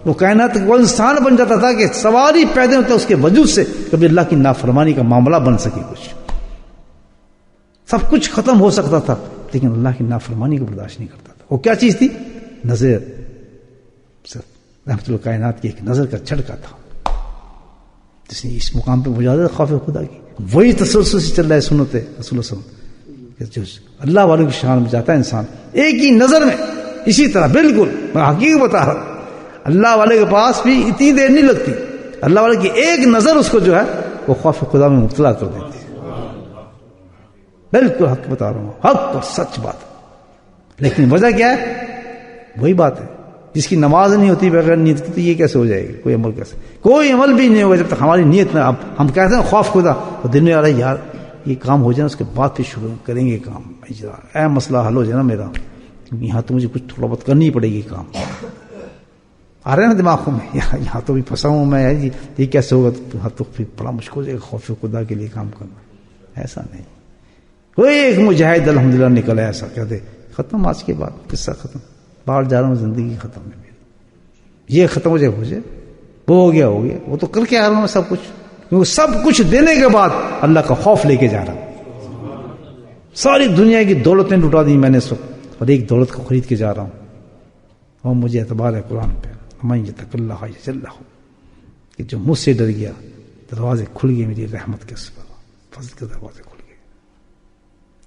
وہ کائنات وہ انسان بن جاتا تھا کہ سواری پیدا ہوتا اس کے وجود سے کبھی اللہ کی نافرمانی کا معاملہ بن سکے. کچھ سب کچھ ختم ہو سکتا تھا, لیکن اللہ کی نافرمانی کو برداشت نہیں کرتا تھا. وہ کیا چیز تھی؟ نظر. رحمت کائنات کی ایک نظر کا چھڑکا تھا جس نے اس مقام پہ مجاہدہ خوف خدا کی. وہی تسلسل سے چل رہا ہے سنت رسول اللہ جو اللہ والوں کی شان میں جاتا ہے انسان ایک ہی نظر میں. اسی طرح بالکل میں حقیقت بتا رہا ہوں, اللہ والے کے پاس بھی اتنی دیر نہیں لگتی. اللہ والے کی ایک نظر اس کو جو ہے وہ خوف خدا میں مبتلا کر دیتی ہے. بالکل حق بتا رہا ہوں, حق اور سچ بات. لیکن وجہ کیا ہے؟ وہی بات ہے جس کی نماز نہیں ہوتی بغیر نیت کی, تو یہ کیسے ہو جائے گی؟ کوئی عمل کیسے؟ کوئی عمل بھی نہیں ہوگا جب تک ہماری نیت نہ. اب ہم کہتے ہیں خوف خدا, تو دن میں آ رہا ہے یار یہ کام ہو جائے اس کے بعد پھر شروع کریں گے کام. اے مسئلہ حل ہو جائے نا میرا, یہاں تو مجھے کچھ تھوڑا بہت کرنی پڑے گی کام. آ رہے ہیں نا دماغوں میں, یہاں تو بھی پھنسا ہوں میں, یہ کیسے ہوگا؟ تو پھر بڑا مشکل ہو جائے گا خوف خدا کے لیے کام کرنا. ایسا نہیں. کوئی ایک مجاہد الحمدللہ نکلا ایسا کہتے ختم, آج کے بعد قصہ ختم, باہر جا رہا ہوں, زندگی ختم ہے میری, یہ ختم ہو جائے, وہ ہو گیا. وہ تو کر کے آ رہا ہوں سب کچھ, کیونکہ سب کچھ دینے کے بعد اللہ کا خوف لے کے جا رہا ہوں. ساری دنیا کی دولتیں لٹا دی میں نے سب, اور ایک دولت کو خرید کے جا رہا ہوں. اور مجھے اعتبار ہے قرآن پہ, میں یتق اللہ یجعل لہ, کہ جو مجھ سے ڈر گیا دروازے کھل گئے میری رحمت کے فضل کے دروازے کھل گئے.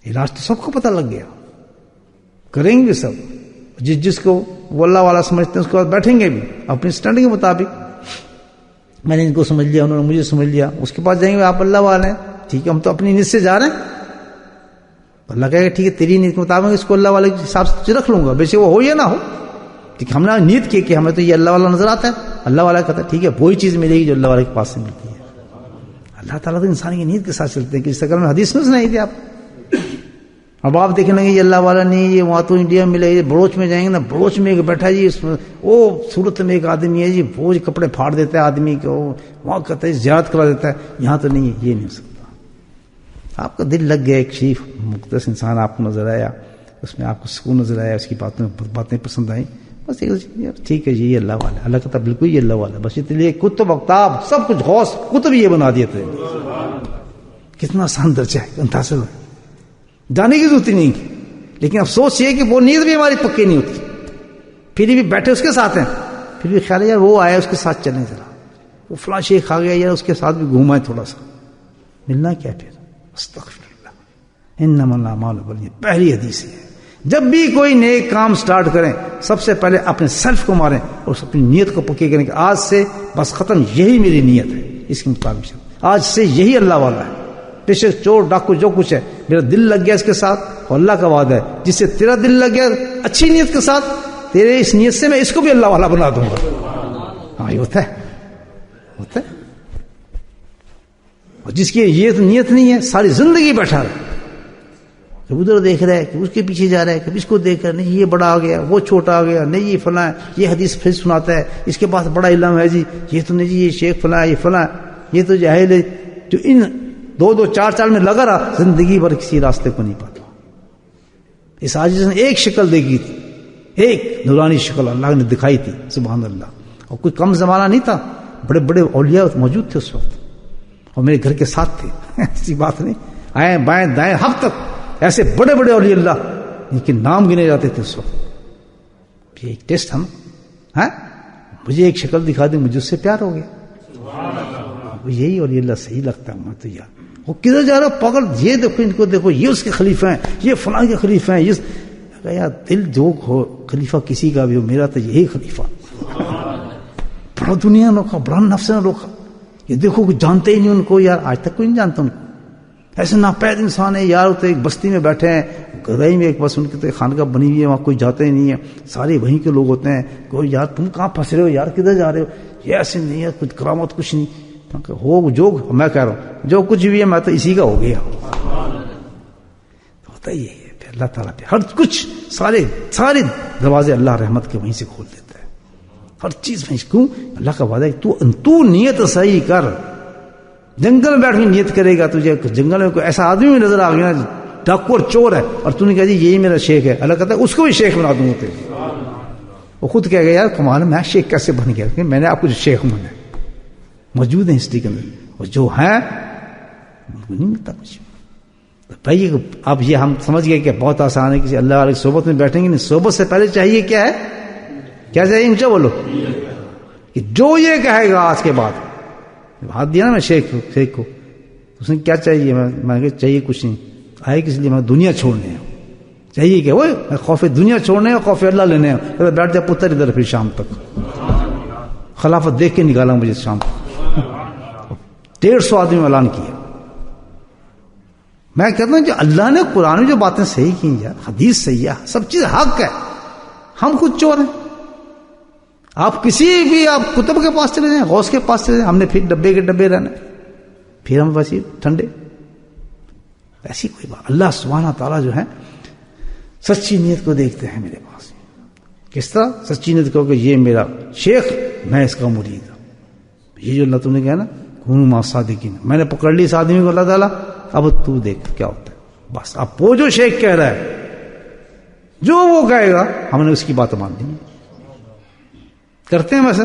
علاج تو سب کو پتہ لگ گیا, کریں گے سب. جس کو وہ اللہ والا سمجھتے ہیں اس کے بعد بیٹھیں گے بھی اپنی اسٹینڈ کے مطابق. میں نے ان کو سمجھ لیا, انہوں نے مجھے سمجھ لیا, اس کے پاس جائیں گے آپ اللہ والے ہیں, ٹھیک ہے ہم تو اپنی نیت سے جا رہے ہیں. اللہ کہے گا ٹھیک ہے تیری نیت کے مطابق اس کو اللہ والے کے حساب سے رکھ لوں گا, بے شک وہ ہو یا نہ ہو. ٹھیک, ہم نے نیت کی کہ ہمیں تو یہ اللہ والا نظر آتا ہے, اللہ والا کہتا ہے ٹھیک ہے وہی چیز ملے گی جو اللہ والے کے پاس سے ملتی ہے. اللہ تعالیٰ تو انسان کی نیت کے ساتھ چلتے ہیں. کہ اس میں حدیث میں سنائی تھی آپ. اب آپ دیکھیں گے یہ اللہ والا نہیں, یہ وہاں تو انڈیا میں ملے, بڑوچ میں جائیں گے نا, بڑوچ میں ایک بیٹھا جی, اس میں وہ صورت میں ایک آدمی ہے جی, وہ کپڑے پھاڑ دیتا ہے آدمی کو, وہاں کہتا ہے زیارت کرا دیتا ہے. یہاں تو نہیں ہے, یہ نہیں ہو سکتا. آپ کا دل لگ گیا, ایک شریف مقدس انسان آپ کو نظر آیا, اس میں آپ کو سکون نظر آیا, اس کی باتیں پسند آئیں, بس ٹھیک ہے یہ اللہ والا. اللہ کہتا بالکل یہ اللہ والا, بس اس لیے کتب اقتاب سب کچھ غوث کتب یہ بنا دیے تھے. کتنا آسان درجہ ہے, حاصل جانے کی ضرورت نہیں کی. لیکن افسوس یہ کہ وہ نیت بھی ہماری پکی نہیں ہوتی. پھر بھی بیٹھے اس کے ساتھ ہیں, پھر بھی خیال ہے یار وہ آیا اس کے ساتھ چلیں ذرا, وہ فلاں شیخ آ گیا یار اس کے ساتھ بھی گھومائیں تھوڑا سا. ملنا کیا پھر؟ استغفر اللہ, انما الاعمال بالنیات. پہلی حدیث ہے جب بھی کوئی نیک کام سٹارٹ کریں سب سے پہلے اپنے سیلف کو ماریں اور اپنی نیت کو پکی کریں کہ آج سے بس ختم, یہی میری نیت ہے, اس کے مطابق آج سے یہی اللہ والا ہے. پیشے چور ڈاکو جو کچھ ہے میرا دل لگ گیا اس کے ساتھ, اور اللہ کا وعدہ ہے جس سے تیرا دل لگ گیا اچھی نیت کے ساتھ, تیرے اس نیت سے میں اس کو بھی اللہ والا بنا دوں گا. ہاں یہ ہوتا ہے. اور جس کی یہ تو نیت نہیں ہے ساری زندگی بیٹھا رہا، کہ ادھر دیکھ رہا ہے، کہ اس کے پیچھے جا رہا ہے، کہ اس کو دیکھ کر نہیں یہ بڑا آ گیا، وہ چھوٹا آ گیا، نہیں یہ فلاں ہے، یہ حدیث پھر سناتا ہے، اس کے پاس بڑا علم ہے جی، یہ تو نہیں جی یہ شیخ فلاں یہ فلاں، یہ تو جاہل ہے، جو ان 2-2 4-4 میں لگا رہا زندگی بھر کسی راستے کو نہیں پاتا۔ اس عاجز نے ایک شکل دیکھی تھی، ایک نورانی شکل اللہ نے دکھائی تھی، سبحان اللہ، اور کوئی کم زمانہ نہیں تھا، بڑے بڑے اولیاء موجود تھے اس وقت، اور میرے گھر کے ساتھ تھے، ایسی بات نہیں، آئیں بائیں دائیں حق تک ایسے بڑے بڑے اولیاء اللہ ان کے نام گنے جاتے تھے اس وقت۔ یہ ایک ٹیسٹ ہم مجھے ایک شکل دکھا دیں، مجھے اس سے پیار ہو گیا، یہی اولیاء اللہ صحیح لگتا ہے میں تو یار، وہ کدھر جا رہا پکڑ، یہ دیکھو ان کو دیکھو، یہ اس کے خلیفہ ہیں، یہ فلاں کے خلیفہ ہیں، یہ یار دل جو ہو خلیفہ کسی کا بھی ہو، میرا تو یہی خلیفہ، بڑا دنیا نے روکا، بڑا نفس نے روکا، یہ دیکھو کہ جانتے ہی نہیں ان کو، یار آج تک کوئی نہیں جانتا ان کو، ایسے ناپید انسان ہے یار، تو ایک بستی میں بیٹھے ہیں، گرائی میں ایک بس ان کی تو خانقاہ بنی ہوئی ہے، وہاں کوئی جاتا ہی نہیں ہے، سارے وہیں کے لوگ ہوتے ہیں، کوئی یار تم کہاں پھنس رہے ہو یار، کدھر جا رہے ہو، یہ ایسے نہیں ہے، کچھ کرامت کچھ نہیں، ہو جو میں کہہ رہا ہوں جو کچھ بھی ہے میں تو اسی کا ہو گیا، ہوتا ہی ہے پھر اللہ تعالیٰ پہ ہر کچھ، سارے دروازے اللہ رحمت کے وہیں سے کھول دیتا ہے، ہر چیز میں، کیوں اللہ کا وعدہ ہے کہ تو نیت صحیح کر، جنگل میں بیٹھ کے نیت کرے گا، تجھے جنگل میں کوئی ایسا آدمی بھی نظر آ گیا نا ڈاکو اور چور ہے، اور تو نے کہا جی یہی میرا شیخ ہے، اللہ کہتا ہے اس کو بھی شیخ بنا دوں گا، وہ خود کہہ گیا یار کمال میں شیخ کیسے بن گیا، کہ میں نے آپ کو شیخ بنا موجود ہیں ہسٹری کے اندر، اور جو ہیں ان کو نہیں ملتا کچھ۔ بھائی اب یہ ہم سمجھ گئے کہ بہت آسان ہے، کسی اللہ والی صحبت میں بیٹھیں گے نہیں، صحبت سے پہلے چاہیے کیا ہے، کیا چاہیے اونچا بولو، کہ جو یہ کہے گا آج کے بعد، ہاتھ دیا نا میں شیخ کو، اس نے کیا چاہیے، میں کہ چاہیے کچھ نہیں، آئے کس لیے، میں دنیا چھوڑنے ہیں، چاہیے کہ وہ خوف دنیا چھوڑنے اور خوف اللہ لینے ہیں، بیٹھ جا پتر ادھر، پھر شام تک خلافت دیکھ کے نکالا مجھے شام تک، 150 آدمی میں اعلان کیا۔ میں کہتا ہوں جو اللہ نے قرآن میں جو باتیں صحیح کی یار، حدیث صحیح ہے، سب چیز حق ہے، ہم خود چور ہیں۔ آپ کسی بھی آپ کتب کے پاس چلے جائیں، غوث کے پاس چلے جائیں، ہم نے پھر ڈبے کے ڈبے رہنا، پھر ہم ویسے ٹھنڈے، ایسی کوئی بات۔ اللہ سبحانہ تعالیٰ جو ہے سچی نیت کو دیکھتے ہیں میرے پاس، کس طرح سچی نیت کو کہ یہ میرا شیخ، میں اس کا مرید ہوں، یہ جو اللہ تم نے کہا نا کونوا مع الصادقین، میں نے پکڑ لی اس آدمی کو اللہ تعالیٰ، اب تو دیکھ کیا ہوتا ہے، بس اب وہ جو شیخ کہہ رہا ہے، جو وہ کہے گا ہم نے اس کی بات مان لی، کرتے ہیں ویسا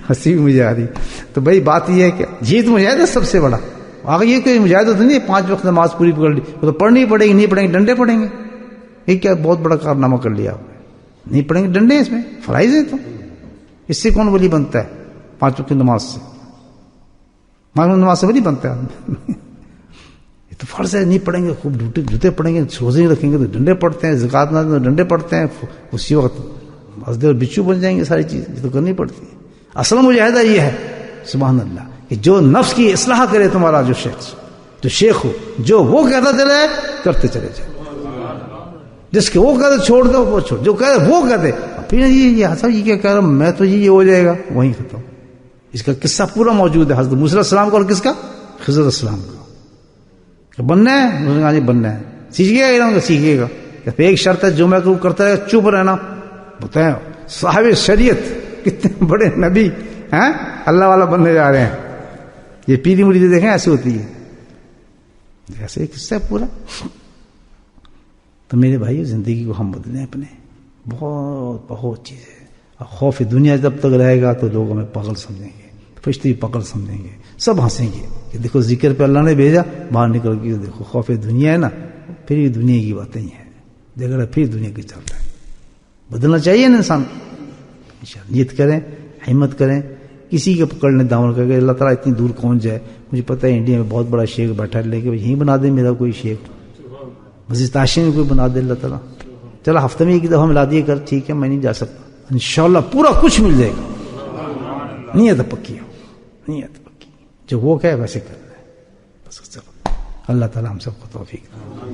ہنسی مجھے آ رہی۔ تو بھائی بات یہ ہے کہ جیت مجاہد ہے سب سے بڑا، آگے یہ کوئی مجاہد تو نہیں 5 وقت نماز پوری پکڑ لی، وہ تو پڑھنی پڑے گی، نہیں پڑھیں گے ڈنڈے پڑیں گے، یہ کیا بہت بڑا کارنامہ کر لیا آپ نے، نہیں پڑھیں گے ڈنڈے، اس میں فرائض ہے، تو اس سے کون ولی بنتا ہے، 5 وقت نماز سے، 5 وقت نماز سے ولی بنتا ہے یہ تو فرض ہے، نہیں پڑھیں گے، خوب جوتے پڑھیں گے، روزے نہیں رکھیں گے تو ڈنڈے پڑتے ہیں، زکات نہ دیں تو ڈنڈے پڑتے ہیں، اسی وقت مسجد اور بچو بن جائیں گے، ساری چیز یہ تو کرنی پڑتی ہے۔ اصل مجاہدہ یہ ہے سبحان اللہ کہ جو نفس کی اصلاح کرے تمہارا جو شیخ ہو، جو وہ کہتا چلے کرتے چلے جائے، جس کے وہ کہتے چھوڑ دو وہ چھوڑ، جو کہتے وہ کہتے پھر یہ حسن یہ کیا کہہ رہا ہوں میں، تو یہ ہو جائے گا وہیں ختم۔ اس کا قصہ پورا موجود ہے حضرت موسیٰ علیہ السلام کا اور کس کا، خضر علیہ السلام کا، بننا ہے انہوں نے کہا جی بننا ہے، سیکھے گا سیکھے گا، ایک شرط ہے جو میں کرتا ہے چپ رہنا۔ بتائیں صاحب شریعت کتنے بڑے نبی ہیں اللہ والا بننے جا رہے ہیں، یہ پیری مریدیں دیکھیں ایسی ہوتی ہے، ایسے قصہ ہے پورا۔ تو میرے بھائی زندگی کو ہم بدلیں اپنے، بہت چیزیں، خوف دنیا جب تک رہے گا تو لوگ ہمیں پاگل سمجھیں گے، فرشتے بھی پاگل سمجھیں گے، سب ہنسیں گے کہ دیکھو ذکر پہ اللہ نے بھیجا، باہر نکل کے دیکھو خوف دنیا ہے نا، پھر یہ دنیا کی باتیں ہی ہیں، دیکھ رہا پھر دنیا کی چلتا ہے۔ بدلنا چاہیے نا انسان، نیت کریں، ہمت کریں، کسی کے پکڑنے دامن کر کے اللہ تعالیٰ اتنی دور کون جائے، مجھے پتہ ہے انڈیا میں بہت بڑا شیخ بیٹھا ہے، لے کے یہیں بنا دے میرا کوئی شیخ، مسجد تاشی میں کوئی بنا دے اللہ تعالیٰ، چلو ہفتے میں ایک دفعہ ملا دیے کر، ٹھیک ہے میں نہیں جا سکتا، انشاءاللہ پورا کچھ مل جائے گا، نیت پکی ہو، نیت پکی، جو وہ کہے ویسے کر رہے ہیں، بس اللہ تعالیٰ ہم سب کو توفیق دے۔